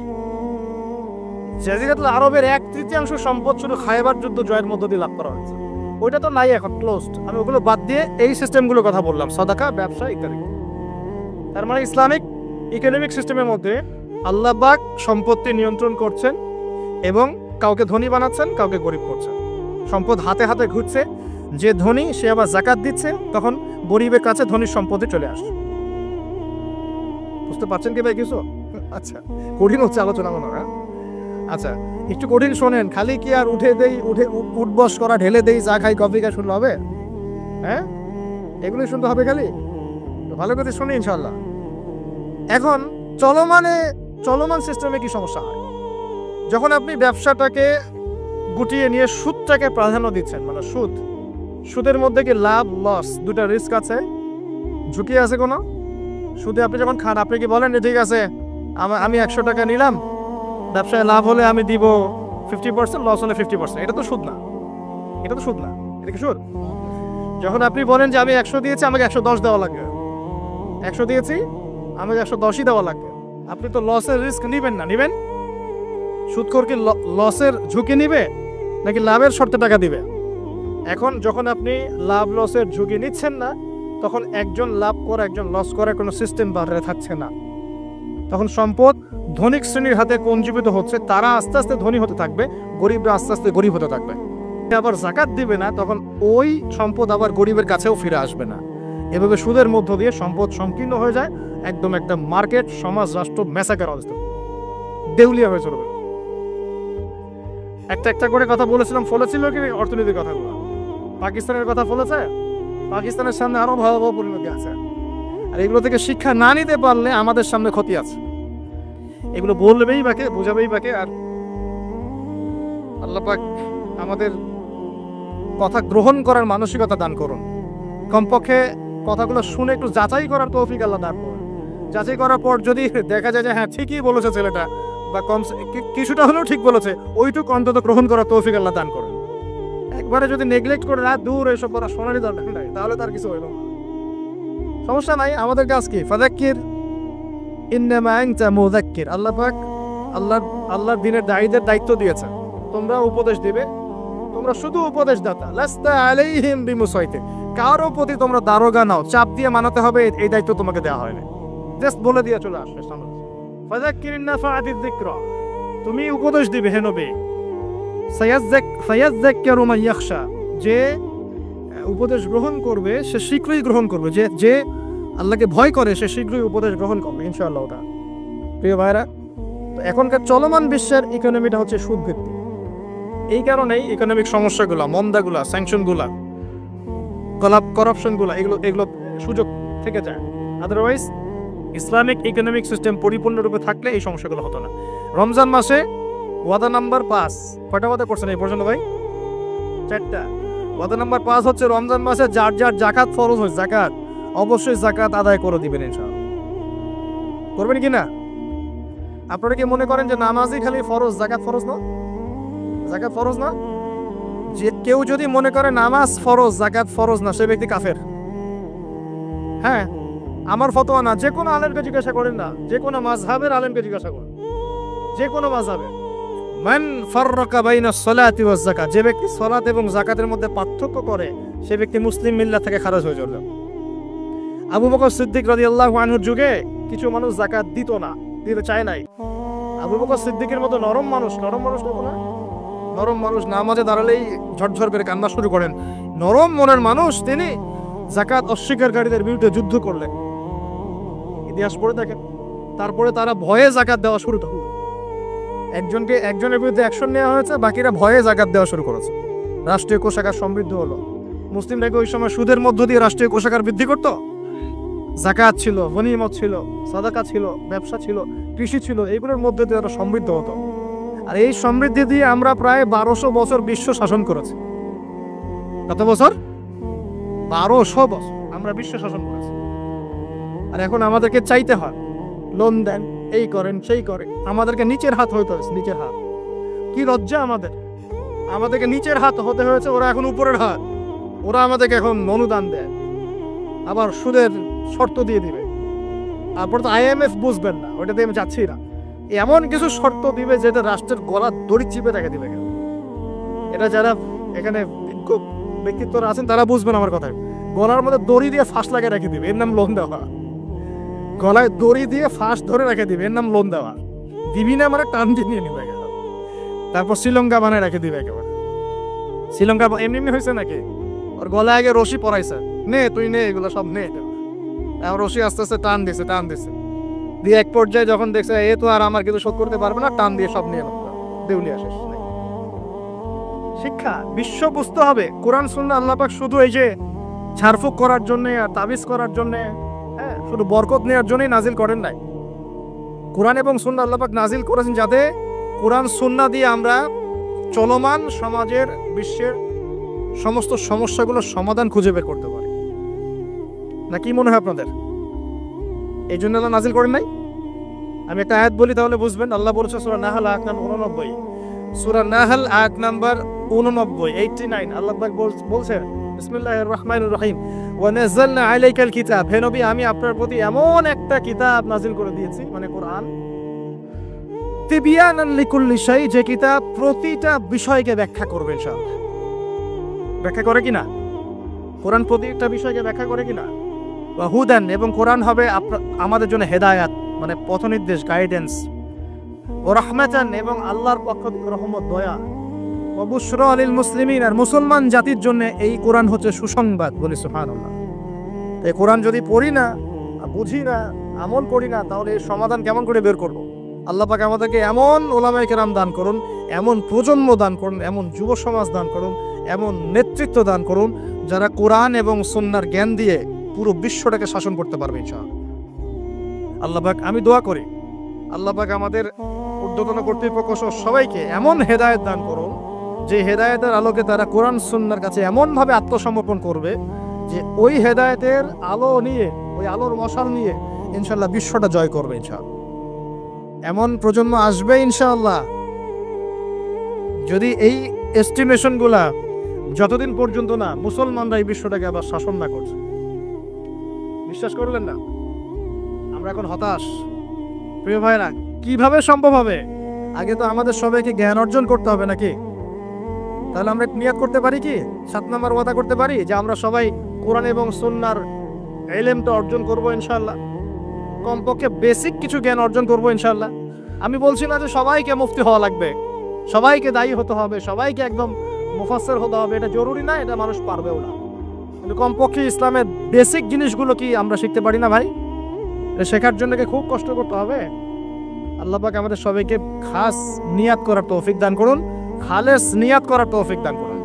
জাজিরাতুল আরবের 1/3 সম্পদ শুধু খায়বার যুদ্ধ জয়ের মধ্য দিয়ে লাভ করা হয়েছে। ওইটা তো নাই, এখন ক্লোজড। আমি ওগুলো বাদ দিয়ে এই সিস্টেমগুলোর কথা বললাম, সাদাকা, ব্যবসা ইত্যাদি। তার মানে ইসলামিক ইকোনমিক সিস্টেমের মধ্যে আল্লাহ পাক সম্পত্তি নিয়ন্ত্রণ করছেন এবং কাউকে ধনী বানাচ্ছেন, কাউকে গরিব করছেন। সম্পদ হাতে হাতে ঘুরছে। যে ধনী সে আবার জাকাত দিচ্ছে, তখন গরিবের কাছে ধনীর সম্পদে চলে আসছে। বুঝতে পারছেন কি ভাই কিছু? আচ্ছা, কঠিন হচ্ছে আলোচনা মনে হয়। আচ্ছা, একটু কঠিন শোনেন। খালি কি আর উঠবস করা, ঢেলে দেই, চা খাই, কফি খাই শুনলে হবে? হ্যাঁ, এগুলোই শুনতে হবে খালি? ভালো করে শুনি ইনশাল্লাহ। এখন চলমান সিস্টেমে কি সমস্যা হয়? যখন আপনি ব্যবসাটাকে গুটিয়ে নিয়ে সুদটাকে প্রাধান্য দিচ্ছেন, মানে সুদের মধ্যে কি লাভ লস দুটা রিস্ক আছে, ঝুঁকি আছে কোনো? সুদে আপনি যখন খান, আপনি কি বলেন ঠিক আছে আমি 100 টাকা নিলাম, ব্যবসায় লাভ হলে আমি দিব 50%, লস হলে 50%? এটা তো সুদ না। এটা কি সুদ? যখন আপনি বলেন যে আমি 100 দিয়েছি, আমাকে 110 দেওয়া লাগবে, 100 দিয়েছি আমাকে 110ই দেওয়া লাগবে, আপনি তো লসের রিস্ক নিবেন না? নিবেন? সুদখোর কি লসের ঝুঁকি নিবে নাকি লাভের শর্তে টাকা দিবে? এখন যখন আপনি লাভ লসের ঝুঁকি নিচ্ছেন না, তখন একজন লাভ করে একজন লস করে কোনো সিস্টেম বাড়ে থাকছে না। তখন সম্পদ ধনিক শ্রেণীর হাতে পঞ্জীভূত হচ্ছে, তারা আস্তে আস্তে ধনী হতে থাকবে, গরিবরা আস্তে আস্তে গরিব হতে থাকবে। আবার জাকাত দিবে না, তখন ওই সম্পদ আবার গরিবের কাছেও ফিরে আসবে না। এভাবে সুদের মধ্য দিয়ে সম্পদ সংকীর্ণ হয়ে যায়, একদম একটা মার্কেট, সমাজ, রাষ্ট্র ম্যাসাকার অবস্থা, দেউলিয়া হয়ে চলবে। একটা একটা করে কথা বলেছিলাম, ফলেছিল কি অর্থনীতির কথাগুলো? পাকিস্তানের কথা ফলেছে? পাকিস্তানের সামনে আরো ভয়াবহ পরিণতি আছে। আর এগুলো থেকে শিক্ষা না নিতে পারলে আমাদের সামনে ক্ষতি আছে। এগুলো বলবেই বাকে, বোঝাবেই বাকে। আর আল্লাহ পাক আমাদের কথা গ্রহণ করার মানসিকতা দান করুন। কমপক্ষে কথাগুলো শুনে একটু যাচাই করার তৌফিক আল্লাহ দান করুন। যাচাই করার পর যদি দেখা যায় যে হ্যাঁ ঠিকই বলেছে ছেলেটা, বা কম কিছুটা হলেও ঠিক বলেছে, ওইটুকু অন্তত গ্রহণ করার তৌফিক আল্লাহ দান করুন। একবারে যদি নেগলেক্ট করে রাত দূর এসব করা শোনারই দরকার নাই, তাহলে তার কিছু হইল না, সমস্যা নাই। আমাদের কাজ কি? ফাযাক্কির ইন্নামা আনতা মুযাক্কির। আল্লাহ পাক আল্লাহর দ্বীনের দায়ীদের দায়িত্ব দিয়েছে, তোমরা উপদেশ দিবে, তোমরা শুধু উপদেশ দাতা। লাস্তা আলাইহিম বিমুসাইতির, কারো প্রতি তোমরা দারোগা নাও, চাপ দিয়ে মানাতে হবে, এই দায়িত্ব তোমাকে দেওয়া হয়নি। জাস্ট বলে দিয়ে চলে আসবে সামনে। ফাযাক্কির ইন্নাফাআতিয যিকরা, তুমি উপদেশ দিবে হে নবী। সায়াযাক্কারু মান ইয়াখশা, যে উপদেশ গ্রহণ করবে সে শীঘ্রই গ্রহণ করবে, যে আল্লাহকে ভয় করে সে শীঘ্রই উপদেশ গ্রহণ করবে ইনশাআল্লাহ। ওটা প্রিয় ভাইরা, তো এখনকার চলমান বিশ্বের ইকোনমিটা হচ্ছে সুদ ভিত্তিক। এই কারণেই ইকোনমিক সমস্যাগুলো, মন্দাগুলা, স্যাংশনগুলা, করাপশনগুলা, এগুলো সুযোগ থেকে যায়। আদারওয়াইজ ইসলামিক ইকোনমিক সিস্টেম পরিপূর্ণরূপে থাকলে এই সমস্যাগুলো হতো না। রমজান মাসে ওয়াদা নাম্বার 5, কয়টা ওয়াদা করছেন এই পর্যন্ত ভাই? 4টা। ওয়াদা নাম্বার 5 হচ্ছে রমজান মাসে যার যার জাকাত ফরজ হয়, জাকাত অবশ্যই জাকাত আদায় করে দিবেন ইনশাআল্লাহ। করবেন কি না? আপনারা কি মনে করেন যে নামাজই খালি ফরজ, জাকাত ফরজ না? জাকাত ফরজ না? যে কেউ যদি মনে করে নামাজ ফরজ, জাকাত ফরজ না, সে ব্যক্তি কাফের। হ্যাঁ, আমার ফতোয়া না, যে কোনো আলেমকে জিজ্ঞাসা করেন না, যে কোনো মাযহাবের আলেমকে জিজ্ঞাসা করেন, যে কোনো মাযহাবের। মান ফাররাকা বাইনাস সালাতি ওয়াজ যাকাত, যে ব্যক্তি সালাত এবং যাকাতের মধ্যে পার্থক্য করে, সে ব্যক্তি মুসলিম মিল্লাত থেকে খারিজ হয়ে যাবে। আবু বকর সিদ্দিক রাদিয়াল্লাহু আনহুর যুগে কিছু মানুষ যাকাত দিত না, দিতে চায় নাই। আবু বকর সিদ্দিকের মতো নরম মানুষ না, নরম মানুষ নামাজে দাঁড়ালেই ঝরঝর করে কান্না শুরু করেন, নরম মনের মানুষ, তিনি যাকাত অস্বীকারীদের বিরুদ্ধে যুদ্ধ করলেন। ইতিহাস পড়ে দেখেন। তারপরে তারা ভয়ে যাকাত দেওয়া শুরু করল। একজনের বিরুদ্ধে অ্যাকশন নেওয়া হয়েছে, বাকিরা ভয়ে যাকাত দেওয়া শুরু করেছে। রাষ্ট্রীয় কোষাগার সমৃদ্ধ হলো। মুসলিমরাকে ওই সময় সুদের মধ্য দিয়ে রাষ্ট্রীয় কোষাগার বৃদ্ধি করত। যাকাত ছিল, গনিমত ছিল, সাদাকা ছিল, ব্যবসা ছিল, কৃষি ছিল, এগুলোর মধ্যে দিয়ে তারা সমৃদ্ধ হতো। আর এই সমৃদ্ধি দিয়ে আমরা প্রায় 1200 বছর বিশ্ব শাসন করেছি। কত বছর? 1200 বছর আমরা বিশ্ব শাসন করেছি। আর এখন আমাদেরকে চাইতে হয়, লোন দেন, এই করেন, সেই করে, আমাদেরকে নিচের হাত হইতে হয়েছে। নিচের হাত, কি লজ্জা আমাদেরকে নিচের হাত হতে হয়েছে, ওরা এখন উপরের হাত। ওরা আমাদেরকে এখন অনুদান দেয়, আবার সুদের শর্ত দিয়ে দিবে। তারপর তো IMF বুঝবেন না, ওইটাতে আমি যাচ্ছি না। এমন কিছু শর্ত দিবে যেটা রাষ্ট্রের গলা দড়ি চিপে রেখে দিবে। এটা যারা এখানে ব্যক্তিত্বরা আছেন তারা বুঝবেন আমার কথা। গলার মধ্যে দড়ি দিয়ে ফাঁস লাগিয়ে রেখে দিবে, এর নাম লোন দেওয়া। গলায় দড়ি দিয়ে ফাঁস ধরে রেখে দিবে, এর নাম লোন দেওয়া। দিবি না মানে টান দিয়ে নিয়ে নিবে। তারপর শ্রীলঙ্কা বানায় রেখে দিবে একেবারে। শ্রীলঙ্কা এমনি হয়েছে নাকি? ওর গলায় আগে রশি পরাইছে, নে তুই নে, এগুলো সব নে। রশি আস্তে আস্তে টান দিছে দিয়ে এক পর্যায়ে যখন দেখছে এ তো আর আমার কিছু শোধ করতে পারবে না, টান দিয়ে সব নিয়ে দেউলিয়া শেষ। শিক্ষা, বিশ্ব বুঝতে হবে কোরআন সুন্নাহ আল্লাহ পাক শুধু এই যে ঝাড়ফুঁক করার জন্য আর তাবিজ করার জন্য, হ্যাঁ, শুধু বরকত নেওয়ার জন্যই নাজিল করেন নাই। কোরআন এবং সুন্নাহ আল্লাহ পাক নাজিল করেছেন যাতে কোরআন সুন্নাহ দিয়ে আমরা চলমান সমাজের, বিশ্বের সমস্ত সমস্যাগুলোর সমাধান খুঁজে বের করতে পারি। না কি মনে হয় আপনাদের? এই জন্য আল্লাহ নাজিল করেন নাই? আমি একটা আয়াত বলি তাহলে বুঝবেন। আল্লাহ বলেছে সূরা নাহল আয়াত নাম্বার 89, সূরা নাহল আয়াত নাম্বার 89 আল্লাহ পাক বলছেন বিসমিল্লাহির রহমানির রহিম, ওয়া নাযালনা আলাইকাল কিতাব, হে নবী আমি আপনার প্রতি এমন একটা কিতাব নাজিল করে দিয়েছি, মানে কোরআন, তিবিয়ানান লিকুল্লি শাই, যে কিতাব প্রতিটা বিষয়কে ব্যাখ্যা করবে ইনশাআল্লাহ। ব্যাখ্যা করে কিনা? কোরআন প্রতিটা বিষয়কে ব্যাখ্যা করে কিনা? ওয়া হুদান, এবং কোরআন হবে আমাদের জন্য হেদায়াত, মানে পথনির্দেশ, গাইডেন্স। ও রাহমাতান, এবং আল্লাহর পক্ষ থেকে রহমত, দয়া। ওয়া বুশরা লিল মুসলিমিন, আর মুসলমান জাতির জন্য এই কোরআন হচ্ছে সুসংবাদ। বলি সুবহানাল্লাহ। এই কোরআন যদি পড়ি না, বুঝি না, আমল করি না, তাহলে এর সমাধান কেমন করে বের করব? আল্লাহ পাক আমাদেরকে এমন ওলামায়ে কেরাম দান করুন, এমন প্রজন্ম দান করুন, এমন যুব সমাজ দান করুন, এমন নেতৃত্ব দান করুন, যারা কোরআন এবং সুন্নাহর জ্ঞান দিয়ে পুরো বিশ্বটাকে শাসন করতে পারবে ইনশাআল্লাহ। আল্লাহ পাক, আমি দোয়া করি আল্লাহ পাক আমাদের ঊর্ধ্বতন কর্তৃপক্ষ সহ সবাইকে এমন হেদায়েত দান করুন, যে হেদায়েতের আলোকে তারা কোরআন সুন্নাহর কাছে এমনভাবে আত্মসমর্পণ করবে যে ওই হেদায়েতের আলো নিয়ে, ওই আলোর মশাল নিয়ে ইনশাআল্লাহ বিশ্বটা জয় করবে ইনশাআল্লাহ। এমন প্রজন্ম আসবে ইনশাআল্লাহ। যদি এই এস্টিমেশনগুলা যতদিন পর্যন্ত না মুসলমানরা এই বিশ্বটাকে আবার শাসন না করছে, বিশ্বাস করলেন না, আমরা এখন হতাশ। প্রিয় ভাইরা, কিভাবে সম্ভব হবে? আগে তো আমাদের সবাইকে জ্ঞান অর্জন করতে হবে নাকি? তাহলে আমরা নিয়াত করতে পারি কি, 7 নম্বর ওয়াদা করতে পারি যে আমরা সবাই কোরআন এবং সুন্নাহর ইলমটা অর্জন করব ইনশাআল্লাহ। কমপক্ষে বেসিক কিছু জ্ঞান অর্জন করব ইনশাআল্লাহ। আমি বলছি না যে সবাইকে মুফতি হওয়া লাগবে, সবাইকে দায়ী হতে হবে, সবাইকে একদম মুফাসসির হতে হবে, এটা জরুরি না, এটা মানুষ পারবেও না। কিন্তু কমপক্ষে ইসলামের বেসিক জিনিসগুলো কি আমরা শিখতে পারি না ভাই? এটা শেখার জন্য কি খুব কষ্ট করতে হবে? আল্লাহ পাক আমাদের সবাইকে খাস নিয়াত করার তৌফিক দান করুন, খালেস নিয়াত করার তৌফিক দান করুন।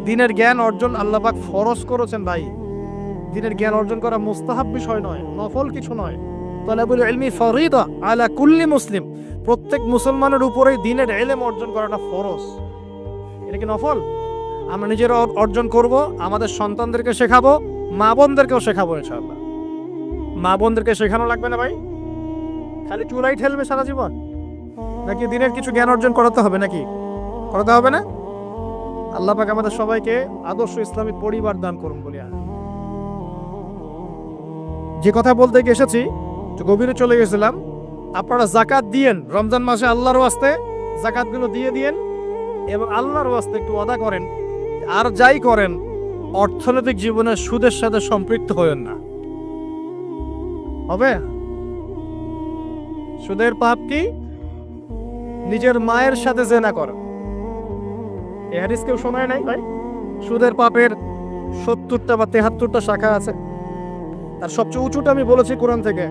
দ্বীনের জ্ঞান অর্জন আল্লাহ পাক ফরজ করেছেন ভাই। দ্বীনের জ্ঞান অর্জন করা মুস্তাহাব বিষয় নয়, নফল কিছু নয়। তালাবুল ইলমি ফরিদা আলা কুল্লি মুসলিম, প্রত্যেক মুসলমানের উপরেই দ্বীনের ইলম অর্জন করাটা ফরজ। এটা কি নফল? আমরা নিজেরা অর্জন করব, আমাদের সন্তানদেরকে শেখাবো, মা বোনদেরকেও শেখাবো ইনশাআল্লাহ। মা বোনদেরকে শেখানো লাগবে না ভাই? খালি চুলাই ঠেলবে সারা জীবন? নাকি দ্বীনের কিছু জ্ঞান অর্জন করাতে হবে? নাকি করাতে হবে না? আল্লাহ পাক আমাদের সবাইকে আদর্শ ইসলামিক পরিবার দান করুন বলি। যে কথা বলতে গিয়ে এসেছি, গভীরে চলে গেছিলাম। আপনারা যাকাত দিয়েন, রমজান মাসে আল্লাহর ওয়াস্তে যাকাতগুলো দিয়ে দিয়েন এবং আল্লাহর ওয়াস্তে একটু ওয়াদা করেন, আর যাই করেন অর্থনৈতিক জীবনে সুদের সাথে সম্পৃক্ত হবেন না। হবে? সুদের পাপ কি? নিজের মায়ের সাথে জেনা করা। এই হাদিস কেউ শোনায় নাই ভাই? সুদের পাপের 70টা বা 73টা শাখা আছে। তার সবচেয়ে উঁচুটা আমি বলেছি কোরআন থেকে,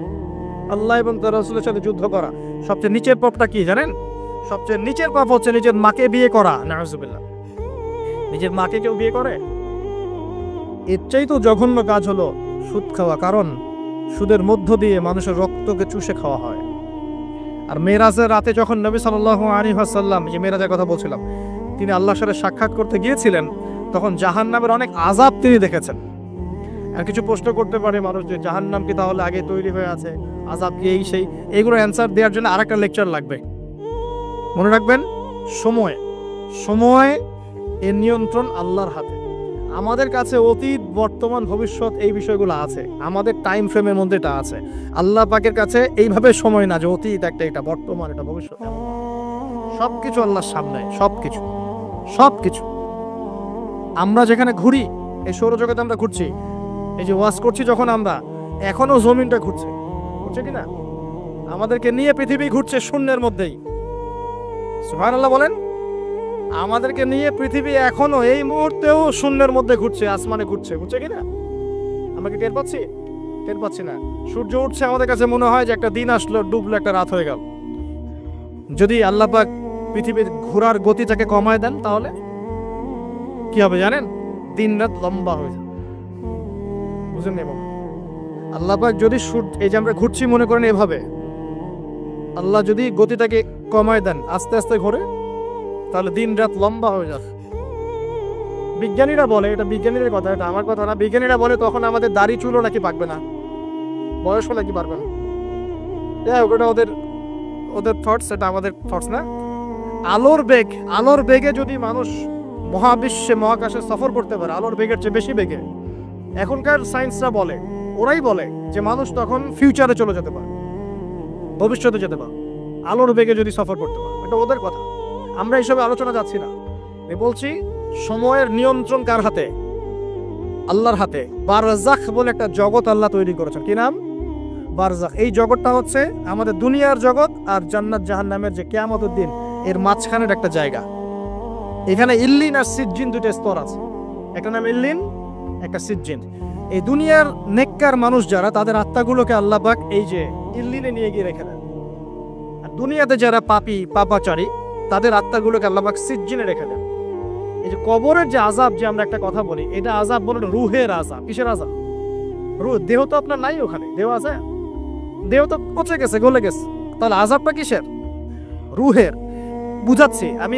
আল্লাহ এবং তার রাসূলের সাথে যুদ্ধ করা। সবচেয়ে নিচের পাপটা কি জানেন? সবচেয়ে নিচের পাপ হচ্ছে নিজের মাকে বিয়ে করা। নাউযুবিল্লাহ। নিজের মাকে কেউ বিয়ে করে? এর চাইতে জঘন্য কাজ হলো সুদ খাওয়া, কারণ সুদের মধ্য দিয়ে মানুষের রক্তকে চুষে খাওয়া হয়। আর মেরাজের রাতে যখন নবী সাল্লাল্লাহু আলাইহি ওয়াসাল্লাম, যে মেরাজের কথা বলছিলাম, তিনি আল্লাহর সাথে সাক্ষাৎ করতে গিয়েছিলেন, তখন জাহান্নামের অনেক আযাব তিনি দেখেছেন। আর কিছু প্রশ্ন করতে পারে মানুষ যে জাহান্নাম কি তাহলে আগে তৈরি হয়ে আছে, আযাব কি এই সেই? এগুলো অ্যান্সার দেওয়ার জন্য আরেকটা লেকচার লাগবে। মনে রাখবেন, সময় এর নিয়ন্ত্রণ আল্লাহর হাতে। আমাদের কাছে অতীত, বর্তমান, ভবিষ্যৎ এই বিষয়গুলো আছে, আমাদের টাইম ফ্রেমের মধ্যে এটা আছে। আল্লাহ পাকের কাছে এইভাবে সময় না যে অতীত একটা, এটা বর্তমান, এটা ভবিষ্যৎ। সবকিছু আল্লাহর সামনে, সবকিছু। আমরা যেখানে ঘুরি, এই সৌরজগতে আমরা ঘুরছি, এই যে ওয়াজ করছি যখন আমরা, এখনো জমিনটা ঘুরছে কিনা? আমাদেরকে নিয়ে পৃথিবী ঘুরছে শূন্যের মধ্যেই। সুবহানাল্লাহ বলেন। আমাদেরকে নিয়ে পৃথিবী এখনো এই মুহূর্তেও শূন্যের মধ্যে ঘুরছে, আসমানে ঘুরছে কিনা? আমরা কি টের পাচ্ছি না? সূর্য উঠছে, আমাদের কাছে মনে হয় যে একটা দিন আসলো, ডুবলো, একটা রাত হয়ে গেল। যদি আল্লাহ পাক পৃথিবীর ঘোরার গতিটাকে কমায় দেন, তাহলে কি হবে জানেন? দিন রাত লম্বা হয়ে যাবে। বুঝেন? এবং আল্লাহ পাক যদি এই যে আমরা ঘুরছি মনে করেন এভাবে, আল্লাহ যদি গতিটাকে কমায় দেন, আস্তে আস্তে ঘোরে, তাহলে দিন রাত লম্বা হয়ে যাবে। বিজ্ঞানীরা বলে, এটা বিজ্ঞানীদের কথা, এটা আমার কথা না, বিজ্ঞানীরা বলে তখন আমাদের দাড়ি চুলও নাকি পাকবে না, বয়স হলে কি পারবে না। ওটা ওদের থটস, এটা আমাদের থটস না। আলোর বেগে যদি মানুষ মহাবিশ্বে, মহাকাশে সফর করতে পারে, আলোর বেগের চেয়ে বেশি বেগে, এখনকার সায়েন্সরা বলে, ওরাই বলে যে মানুষ তখন ফিউচারে চলে যেতে পারে, ভবিষ্যতে যেতে পারে, আলোর বেগে যদি সফর করতে পারে। এটা ওদের কথা, আমরা এইসব আলোচনা যাচ্ছি না। বলছি সময়ের নিয়ন্ত্রণ কার হাতে? আল্লাহর হাতে। বারজাখ বলে একটা জগৎ আল্লাহ তৈরি করেছেন। কি নাম? বারজাখ। এই জগৎটা হচ্ছে আমাদের দুনিয়ার জগৎ আর জান্নাত জাহান্নামের যে কিয়ামতের দিন, এর মাঝখানের একটা জায়গা। এখানে ইল্লিন আর সিজ্জিন দুটো স্তর আছে, একটা নাম ইল্লিন, একটা সিজ্জিন। এই দুনিয়ার নেককার মানুষ যারা, তাদের আত্মাগুলোকে আল্লাহ পাক এই যে ইল্লিনে নিয়ে গিয়ে রেখে দেন। আর দুনিয়াতে যারা পাপী পাপাচারী, তাদের আত্মাগুলোকে আল্লাহ পাক সিজ্জিনে রেখে দেন। এই যে কবরের যে আযাব, যে আমরা একটা কথা বলি, এটা আযাব বলে রুহের আযাব। কিসের আযাব? রুহ। দেহ তো আপনার নাই ওখানে, দেহ আছে? দেহ তো পচে গেছে, গলে গেছে, তাহলে আযাবটা কিসের? রুহের। বুঝাচ্ছি, আমি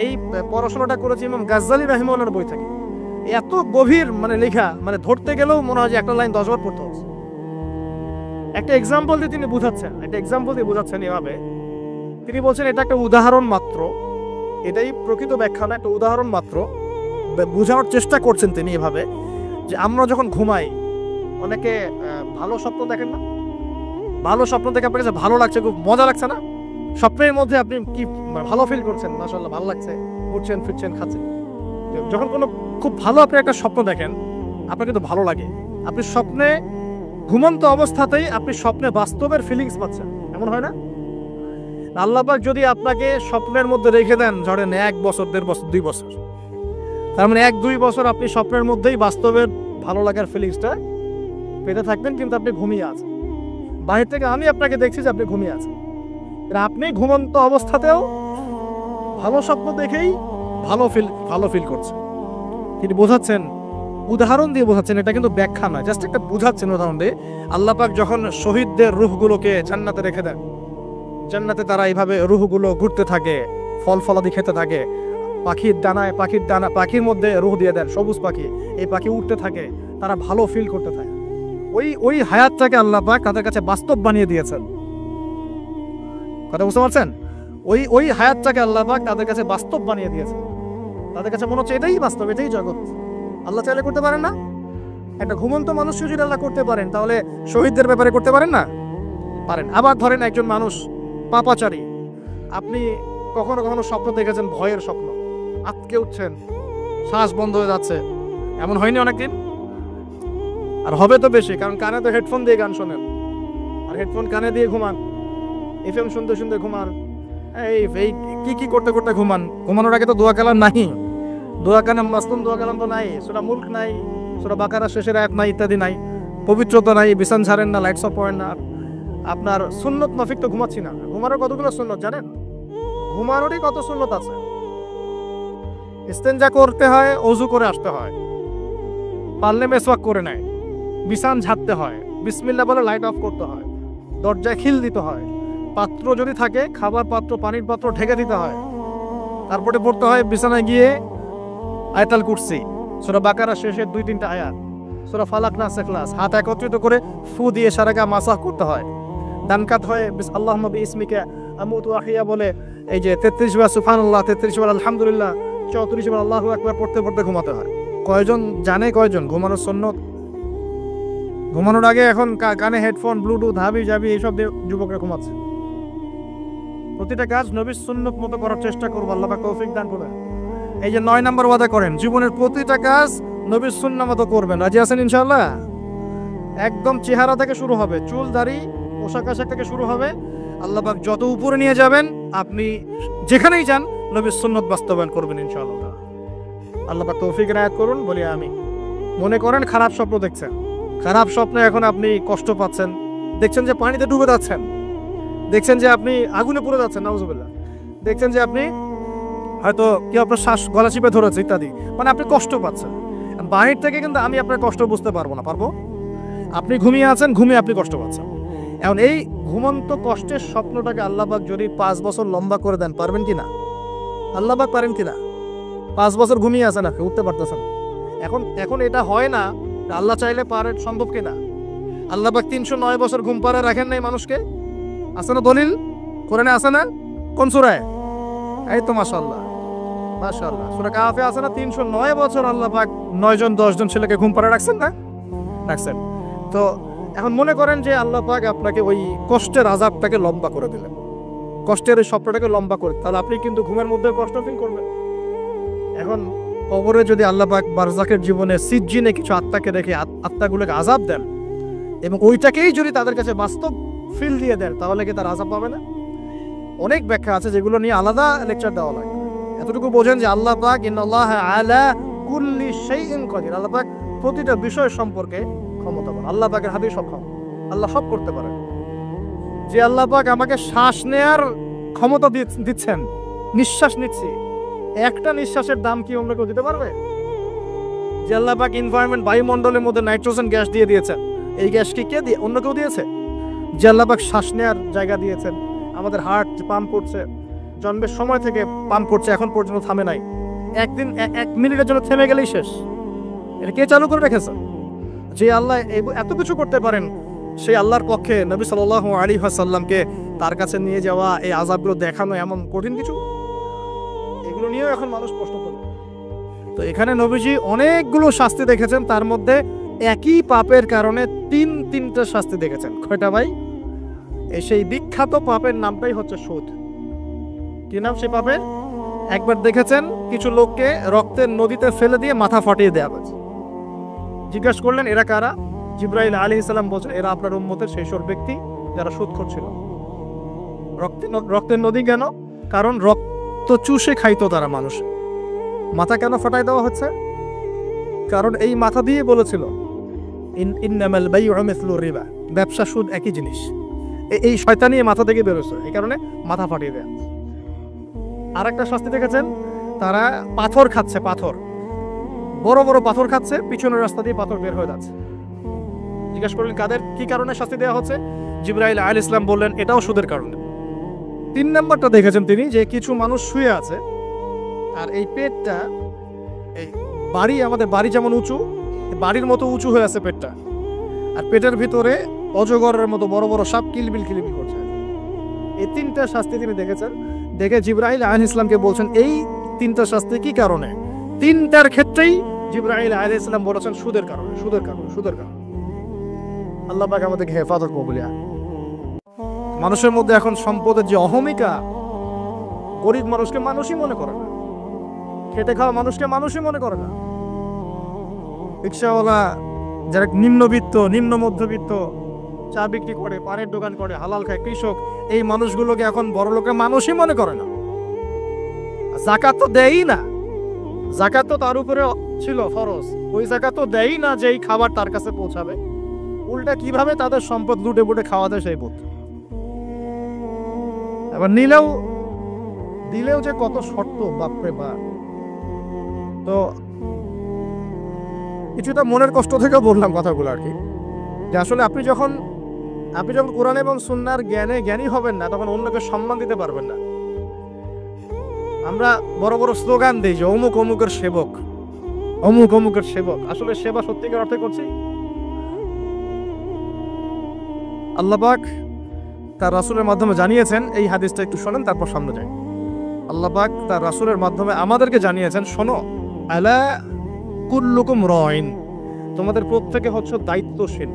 এই পড়াশোনাটা করেছি ইমাম গাজ্জালী রাহিমাহুল্লাহর বই থেকে। এত গভীর মানে লেখা, মানে ধরতে গেলেও মনে হয় যে একটা লাইন 10 বার পড়তে হবে। একটা এক্সাম্পল দিয়ে তিনি বুঝাচ্ছেন, এভাবে তিনি বলছেন এটা একটা উদাহরণ মাত্র, এটাই প্রকৃত ব্যাখ্যা না, একটা উদাহরণ মাত্র। বোঝানোর চেষ্টা করছেন তিনি এভাবে যে আমরা যখন ঘুমাই, অনেকে ভালো স্বপ্ন দেখেন না? ভালো স্বপ্ন দেখে আপনার কাছে ভালো লাগছে, খুব মজা লাগছে না? স্বপ্নের মধ্যে আপনি কি ভালো ফিল করছেন? মাশাআল্লাহ, ভালো লাগছে, উঠছেন ফিরছেন খাচ্ছেন। যখন কোনো খুব ভালো আপনি একটা স্বপ্ন দেখেন, আপনার কিন্তু ভালো লাগে। আপনি স্বপ্নে, ঘুমন্ত অবস্থাতেই আপনি স্বপ্নে বাস্তবের ফিলিংস পাচ্ছেন, এমন হয় না? আল্লাহ পাক যদি আপনাকে স্বপ্নের মধ্যে রেখে দেন, ধরেন 1 বছর 1.5 বছর 2 বছর, তার মানে 1-2 বছর আপনি স্বপ্নের মধ্যেই বাস্তবের ভালো লাগার ফিলিংসটা পেতে থাকবেন, কিন্তু আপনি ঘুমিয়ে আছেন। বাহির থেকে আমি আপনাকে দেখছি যে আপনি ঘুমিয়ে আছেন, আপনি ঘুমন্ত অবস্থাতেও ভালো স্বপ্ন দেখেই ভালো ফিল করছেন। তিনি বোঝাচ্ছেন, উদাহরণ দিয়ে বোঝাচ্ছেন, এটা কিন্তু ব্যাখ্যা নয়, জাস্ট একটা বুঝাচ্ছেন উদাহরণ দিয়ে। আল্লাহ পাক যখন শহীদদের রূহগুলোকে জান্নাতে রেখে দেন, জান্নাতে তারা এইভাবে রূহগুলো ঘুরতে থাকে, ফল ফলাদি খেতে থাকে, পাখির মধ্যে রূহ দিয়ে দেন, সবুজ পাখি, এই পাখি উঠতে থাকে, তারা ভালো ফিল করতে থাকে। ওই হায়াতটাকে আল্লাহ পাক তাদের কাছে বাস্তব বানিয়ে দিয়েছেন। কথা বুঝতে পারছেন? ওই হায়াতটাকে আল্লাহ পাক তাদের কাছে বাস্তব বানিয়ে দিয়েছেন। তাদের কাছে মনে হচ্ছে এটাই বাস্তব, এটাই জগৎ। আল্লাহ চাইলে করতে পারেন না? একটা ঘুমন্ত মানুষ যদি আল্লাহ করতে পারেন, তাহলে শহীদদের ব্যাপারে করতে পারেন না? পারেন। আবার ধরেন একজন মানুষ পাপাচারী, আপনি কখনো কখনো স্বপ্ন দেখেছেন, ভয়ের স্বপ্ন, আটকে উঠছেন, শ্বাস বন্ধ হয়ে যাচ্ছে, এমন হয়নি অনেকদিন? আর হবে তো বেশি, কারণ কানে তো হেডফোন দিয়ে গান শোনেন, আর হেডফোন কানে দিয়ে ঘুমান, এফএম শুনতে শুনতে ঘুমান, এই কি করতে করতে ঘুমান। ঘুমানোর আগে তো দোয়া কালাম নাই, দোয়া কালাম মাসনুন দোয়া কালাম তো নাই, সূরা মুলক নাই, সূরা বাকারা শেষের আয়াত নাই, ইত্যাদি নাই, পবিত্রতা নাই, বিছান ছাড়েন না, লাইটস অফ পড়েন না। আপনার সুন্নত মাফিক তো ঘুমাচ্ছি না। ঘুমানোর কতগুলো সুন্নত জানেন? ঘুমানোরই কত সুন্নত আছে। ইস্তেঞ্জা করতে হয়, ওযু করে আসতে হয়, পারলে মেসওয়াক করে নেয়, বিছান ঝাড়তে হয়, বিসমিল্লাহ বলে লাইট অফ করতে হয়, দরজায় খিল দিতে হয়, পাত্র যদি থাকে খাবার পাত্র, পানির পাত্র ঢেকে দিতে হয়, তারপরে পড়তে হয় বিছানায় গিয়ে আয়াতুল কুরসি, সূরা বাকারা শেষের 2-3টা আয়াত, সূরা ফালাক নাস ইখলাস, হাত একত্রিত করে ফু দিয়ে সারা গা মাসাহ করতে হয়। ডান কাত হয়ে আল্লাহুম্মা বিইসমিকা আমুতু ওয়া আহইয়া বলে এই যে 33 বার সুবহানাল্লাহ, 33 বার আলহামদুলিল্লাহ, 34 বার আল্লাহু আকবার পড়তে পড়তে ঘুমাতে হয়। কয়জন জানে? কয়জন ঘুমানোর সুন্নত? ঘুমানোর আগে এখন কানে হেডফোন, ব্লুটুথ, হাবি জাবি এইসব দিয়ে যুবকরা ঘুমাচ্ছে। প্রতিটা কাজ নবীর সুন্নত মতো করার চেষ্টা করবো, আল্লাহ পাক তৌফিক দান করবেন। এই যে 9 নম্বর ওয়াদা করেন, জীবনের প্রতিটা কাজ নবীর সুন্নাহ মতো করবেন। রাজি আছেন ইনশাআল্লাহ? একদম চেহারা থেকে শুরু হবে, চুল দাড়ি পোশাক আশাক থেকে শুরু হবে। আল্লাহ পাক যত উপরে নিয়ে যাবেন, আপনি যেখানেই যান নবীর সুন্নত বাস্তবায়ন করবেন ইনশাআল্লাহ। আল্লাহ পাক তৌফিক এনায়েত করুন, বলি আমি। মনে করেন খারাপ স্বপ্ন দেখছেন, খারাপ স্বপ্নে এখন আপনি কষ্ট পাচ্ছেন, দেখছেন যে পানিতে ডুবে যাচ্ছেন, দেখছেন যে আপনি আগুনে পুড়ে যাচ্ছেন, নাউজুবিল্লাহ, দেখছেন যে আপনি হয়তো কি আপনার শ্বাস গলা চিপে ধরেছে ইত্যাদি, মানে আপনি কষ্ট পাচ্ছেন। বাহির থেকে কিন্তু আমি আপনার কষ্ট বুঝতে পারবো না, পারবো? আপনি ঘুমিয়ে আছেন, ঘুমিয়ে আপনি কষ্ট পাচ্ছেন। এখন এই ঘুমন্ত কষ্টের স্বপ্নটাকে আল্লাহ পাক যদি 5 বছর লম্বা করে দেন, পারবেন কিনা? আল্লাহ পাক পারেন কিনা? 5 বছর ঘুমিয়ে আছেন, আপনি উঠতে পারতেছেন। এখন এটা হয় না, আল্লাহ চাইলে পারে, সম্ভব কিনা? আল্লাহ পাক 309 বছর ঘুম পাড়া রাখেন নাই মানুষকে? আছে না দলিল? কোরআনে আছে না? কোন সূরায়? এই তো মাশাআল্লাহ, মাশাআল্লাহ, সূরা কাহফে আছে না? 309 বছর আল্লাহ পাক 9 জন 10 জন ছেলেকে ঘুম পাড়া রাখছেন না? রাখছেন। তো এখন মনে করেন যে আল্লাহ পাক আপনাকে ওই কষ্টের আযাবটাকে লম্বা করে দিলেন, কষ্টের এই স্বপ্নটাকে লম্বা করে, তাহলে আপনি কিন্তু ঘুমের মধ্যে কষ্ট ফিল করবেন। এখন কবরে যদি আল্লাহ পাক বারজাকের জীবনে সিজ্জিনে কিছু আত্মাকে রেখে আত্মাগুলোকে আযাব দেন, এবং ওইটাকেই যদি তাদের কাছে বাস্তব ফিল দিয়ে দেন, তাহলে কি তার আযাব পাবে না? অনেক ব্যাখ্যা আছে, যেগুলো নিয়ে আলাদা লেকচার দেওয়া লাগে। এতটুকু বোঝেন যে আল্লাহ পাক ইন্নাল্লাহ আলা কুল্লি শাইইন কাদির, আল্লাহ পাক প্রতিটা বিষয় সম্পর্কে ক্ষমতাবান। আল্লাহ পাকের হাতেই সব ক্ষমতা, আল্লাহ সব করতে পারেন। যে আল্লাহ পাক আমাকে শ্বাস নেয়ার ক্ষমতা দিচ্ছেন, নিঃশ্বাস নিচ্ছি, একটা নিঃশ্বাসের দাম কি অন্য কেউ দিতে পারবে? যে আল্লাহ পাক এনভায়রনমেন্ট, বায়ুমণ্ডলের মধ্যে নাইট্রোজেন গ্যাস দিয়ে দিয়েছেন, এই গ্যাস কি কে দিয়ে, অন্য কেউ দিয়েছে? যে আল্লাহ পাক শ্বাস নেয়ার জায়গা দিয়েছেন, আমাদের হার্ট পাম্প করছে, জন্মের সময় থেকে পাম্প করছে, এখন পর্যন্ত থামে নাই। একদিন 1 মিনিটের জন্য থেমে গেলেই শেষ। এটা কে চালু করে রেখেছে? যে আল্লাহ এত কিছু করতে পারেন, সেই আল্লাহর পক্ষে নবী সাল্লাল্লাহু আলাইহি ওয়াসাল্লামকে তার কাছে নিয়ে যাওয়া, এই আযাবগুলো দেখানো এমন কঠিন কিছু? এগুলো নিয়েও এখন মানুষ প্রশ্ন করে। তো এখানে নবীজি অনেকগুলো শাস্তি দেখেছেন, তার মধ্যে একই পাপের কারণে তিনটা শাস্তি দেখেছেন। কয়টা ভাই? সেই বিখ্যাত পাপের নামটাই হচ্ছে সুদ। কি নাম সেই পাপের? একবার দেখেছেন কিছু লোককে রক্তের নদীতে ফেলে দিয়ে মাথা ফাটিয়ে দেওয়া হয়েছে। জিজ্ঞাসা করলেন এরা কারা? জিবরাইল আলাইহিস সালাম বলছেন এরা আপনার উম্মতের সেই সব ব্যক্তি যারা সুদখোর ছিল। রক্তের নদী কেন? কারণ রক্ত চুষে খাইতো তারা মানুষ। মাথা কেন ফাটাই দেওয়া হচ্ছে? কারণ এই মাথা দিয়ে বলেছিল ইন্নামাল বাইউ মিসলুর রিবা, ব্যবসা সুদ একই জিনিস। এই শয়তানি মাথা থেকে বেরোছে, এই কারণে মাথা ফাটিয়ে দেয়া। আর একটা শাস্তি দেখেছেন, তারা পাথর খাচ্ছে, পাথর, বড় বড় পাথর খাচ্ছে, পিছনের রাস্তা দিয়ে পাথর বের হয়ে যাচ্ছে। জিজ্ঞাসা করলেন কাদের কি কারণে শাস্তি দেওয়া হচ্ছে? জিবরাইল আলাইহিস সালাম বললেন এটাও সুদের কারণে। 3 নাম্বারটা দেখেছেন তিনি, যে কিছু মানুষ শুয়ে আছে আর এই পেটটা, এই বাড়ি, আমাদের বাড়ি যেমন উঁচু, বাড়ির মতো উঁচু হয়ে আছে পেটটা, আর পেটের ভিতরে অজগরের মতো বড় বড় সাপ কিলবিল কিলবিল করছে। এই 3টা শাস্তি তিনি দেখেছেন। দেখে জিবরাইল আলাইহিস সালামকে বলছেন এই 3টা শাস্তি কি কারণে? 3টার ক্ষেত্রেই জিবরাইল আলাইহিস সালাম বলেছেন সুদের কারণে, সুদের কারণে, সুদের কারণে। আল্লাহ পাক আমাদেরকে হেফাজত করুন। মানুষের মধ্যে এখন সম্পদের যে অহমিকা, গরিব মানুষকে মানুষই মনে করে না, খেটে খাওয়া মানুষকে মানুষই মনে করে না। রিক্সাওয়ালা, যারা নিম্নবিত্ত, নিম্ন মধ্যবিত্ত, চা বিক্রি করে, পানের দোকান করে, হালাল খায়, কৃষক, এই মানুষগুলোকে এখন বড় লোকের মানুষই মনে করে না। যাকাত তো দেয়ই না, যাকাত তো তার উপরে ছিল ফরজ, ওই যাকাত তো দেয়ই না যেই খাবার তার কাছে পৌঁছাবে। উল্টা কিভাবে তাদের সম্পদ লুটে বুটে খাওয়া দেয় সেই বোধ। এবার দিলেও যে কত শর্ত, বাপরে বাপ। তো কিছুটা মনের কষ্ট থেকে বললাম কথাগুলো আর কি, যে আসলে আপনি যখন কোরআন এবং সুন্নাহর জ্ঞানী হবেন না, তখন অন্যকে সম্মান দিতে পারবেন না। আমরা বড় বড় স্লোগান দিই যে অমুক অমুকের সেবক, অমুক অমুকের সেবক। আসলে সেবা সত্যিকার অর্থে করছি? আল্লাহ পাক তার রাসূলের মাধ্যমে জানিয়েছেন, এই হাদিসটা একটু শোনেন তারপর সামনে যাই। আল্লাহ পাক তার রাসূলের মাধ্যমে আমাদেরকে জানিয়েছেন, শোনো, আলা কুল্লুকুম রাইন, তোমাদের প্রত্যেকে হচ্ছে দায়িত্বশীল।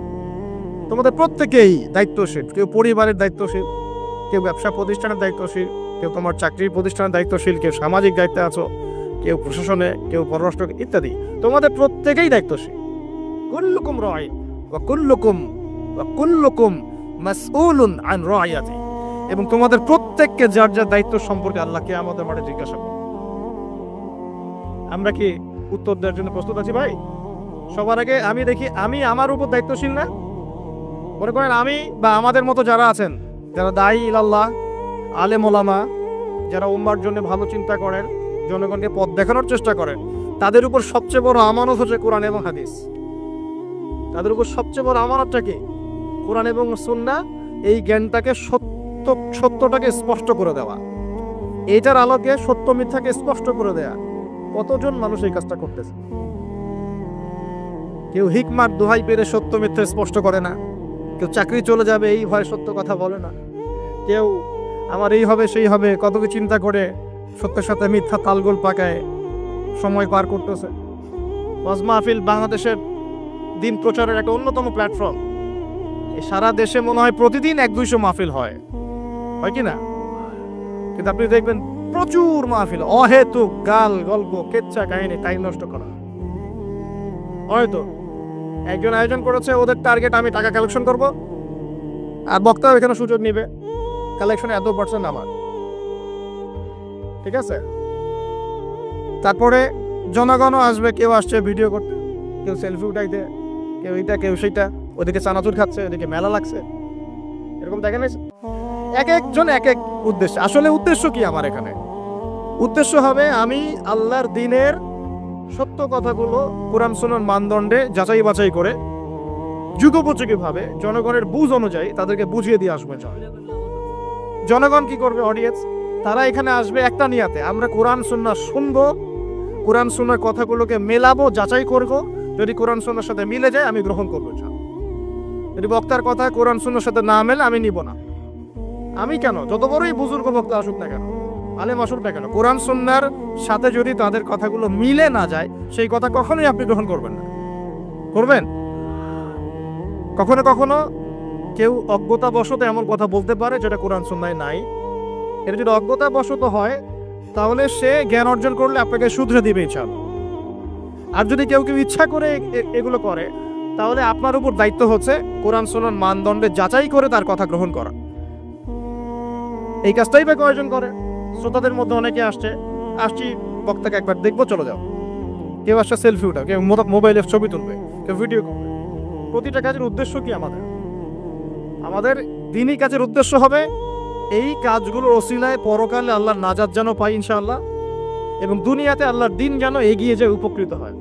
তোমাদের প্রত্যেকেই দায়িত্বশীল। কেউ পরিবারের দায়িত্বশীল, কেউ ব্যবসা প্রতিষ্ঠানের দায়িত্বশীল, কেউ তোমার চাকরির প্রতিষ্ঠানের দায়িত্বশীল, কেউ সামাজিক দায়িত্বে আছো, কেউ প্রশাসনে, কেউ পররাষ্ট্র ইত্যাদি। তোমাদের প্রত্যেকেই দায়িত্বশীল। কুল্লুকুম রাইন ওয়া কুল্লুকুম মাসউলুন আন রাইয়াতি, এবং তোমাদের প্রত্যেককে যার যার দায়িত্ব সম্পর্কে আল্লাহ কিয়ামতের মাঠে জিজ্ঞাসা করবে। আমরা কি উত্তর দেওয়ার জন্য প্রস্তুত আছি ভাই? সবার আগে আমি দেখি, আমি আমার উপর দায়িত্বশীল না? মনে করেন আমি বা আমাদের মতো যারা আছেন, যারা দায়ী ইলাল্লাহ, আলেম ওলামা, যারা উম্মার জন্য ভালো চিন্তা করেন, জনগণকে পথ দেখানোর চেষ্টা করেন, তাদের উপর সবচেয়ে বড় আমানত হচ্ছে কোরআন এবং হাদিস। তাদের উপর সবচেয়ে বড় আমানতটা কি? কোরআন এবং সুন্নাহ, এই জ্ঞানটাকে সত্যটাকে স্পষ্ট করে দেওয়া, এইটার আলোকে সত্য মিথ্যাকে স্পষ্ট করে দেয়া। কতজন মানুষ এই কাজটা করতেছে? কেউ হিকমার দোহাই পেরে সত্য মিথ্যা স্পষ্ট করে না, কেউ চাকরি চলে যাবে এই ভয়ে সত্য কথা বলে না, কেউ আমার এই হবে সেই হবে কত কি চিন্তা করে সত্যের সাথে মিথ্যা তালগোল পাকায় সময় পার করতেছে। ওয়াজ মাহফিল বাংলাদেশের দিন প্রচারের একটা অন্যতম প্ল্যাটফর্ম। সারা দেশে মনে হয় প্রতিদিন 100-200 মাহফিল হয় কি না? কিন্তু আপনি দেখবেন প্রচুর মাহফিল, অহেতুক গাল গল্প, কেচ্ছা কাহিনী, টাইম নষ্ট করা। হয়তো একজন আয়োজন করেছে, ওদের টার্গেট আমি টাকা কালেকশন করব, আর বক্তাও এখানে সুযোগ নিবে, কালেকশনে এত % আমার। ঠিক আছে? তারপরে জনগণও আসবে, কেউ আসছে ভিডিও করতে, কেউ সেলফি উঠাইতে, কেউ এইটা কেউ সেইটা, ওদিকে চানাচুর খাচ্ছে, ওদিকে মেলা লাগছে, এরকম দেখেন। এক একজন এক এক উদ্দেশ্য। আসলে উদ্দেশ্য কি আমার এখানে? উদ্দেশ্য হবে আমি আল্লাহর দ্বীনের সত্য কথাগুলো কোরআন সুন্নাহর মানদণ্ডে যাচাই বাছাই করে যুগোপযোগী ভাবে জনগণের বুঝ অনুযায়ী তাদেরকে বুঝিয়ে দিয়ে আসবে। জনগণ কি করবে? অডিয়েন্স, তারা এখানে আসবে একটা নিয়াতে, আমরা কোরআন সুন্নাহ শুনবো, কোরআন সুন্নাহর কথাগুলোকে মেলাবো, যাচাই করব, যদি কোরআন সুন্নাহর সাথে মিলে যায় আমি গ্রহণ করবো, যদি বক্তার কথা কোরআন সুন্নাহর সাথে না মেলে আমি নিব না। আমি কেন, যত বড়ই বুজুর্গ বক্তা আসুক না কেন, আলেম আসুক না কেন, কোরআন সুন্নাহর সাথে যদি তাদের কথাগুলো মিলে না যায় সেই কথা কখনোই আপনি গ্রহণ করবেন না। করবেন? কখনো কখনো কেউ অজ্ঞতাবশত এমন কথা বলতে পারে যেটা কোরআন সুন্নাহয় নাই। এটা যদি অজ্ঞতাবশত হয় তাহলে সে জ্ঞান অর্জন করলে আপনাকে শুধরে দিবে ইনশাআল্লাহ। আর যদি কেউ ইচ্ছা করে এগুলো করে তাহলে আপনার উপর দায়িত্ব হচ্ছে কোরআন সুন্নাহর মানদণ্ডে যাচাই করে তার কথা গ্রহণ করা। এই কাজটাই বা কয়জন করে? শ্রোতাদের মধ্যে অনেকে আসছি বক্তাকে একবার দেখবো, চলে যাও। কেউ আসছে সেলফি উঠাও, কেউ মোবাইলে ছবি তুলবে, কেউ ভিডিও করবে। প্রতিটা কাজের উদ্দেশ্য কি? আমাদের দ্বীনি কাজের উদ্দেশ্য হবে এই কাজগুলোর ওসিলায় পরকালে আল্লাহর নাজাত যেন পাই ইনশাআল্লাহ, এবং দুনিয়াতে আল্লাহর দ্বীন যেন এগিয়ে যায়, উপকৃত হয়।